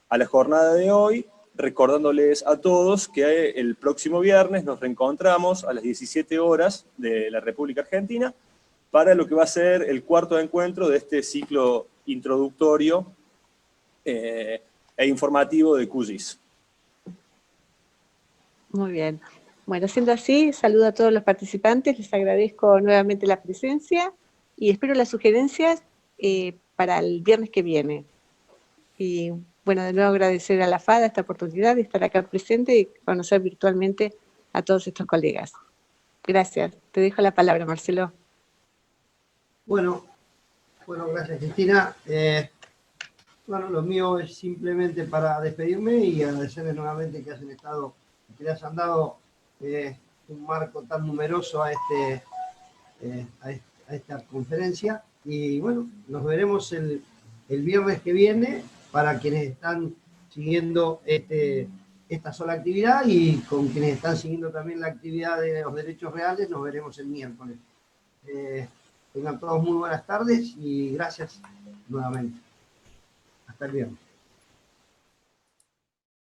a la jornada de hoy, recordándoles a todos que el próximo viernes nos reencontramos a las 17 horas de la República Argentina para lo que va a ser el cuarto encuentro de este ciclo introductorio e informativo de QGIS. Muy bien. Bueno, siendo así, saludo a todos los participantes, les agradezco nuevamente la presencia y espero las sugerencias para el viernes que viene. Y bueno, de nuevo agradecer a la FADA esta oportunidad de estar acá presente y conocer virtualmente a todos estos colegas. Gracias. Te dejo la palabra, Marcelo. Bueno, gracias, Cristina. Bueno, lo mío es simplemente para despedirme y agradecerles nuevamente que les han dado un marco tan numeroso a esta conferencia. Y bueno, nos veremos el viernes que viene para quienes están siguiendo esta sola actividad, y con quienes están siguiendo también la actividad de los derechos reales, nos veremos el miércoles. Tengan todos muy buenas tardes y gracias nuevamente. Hasta el viernes.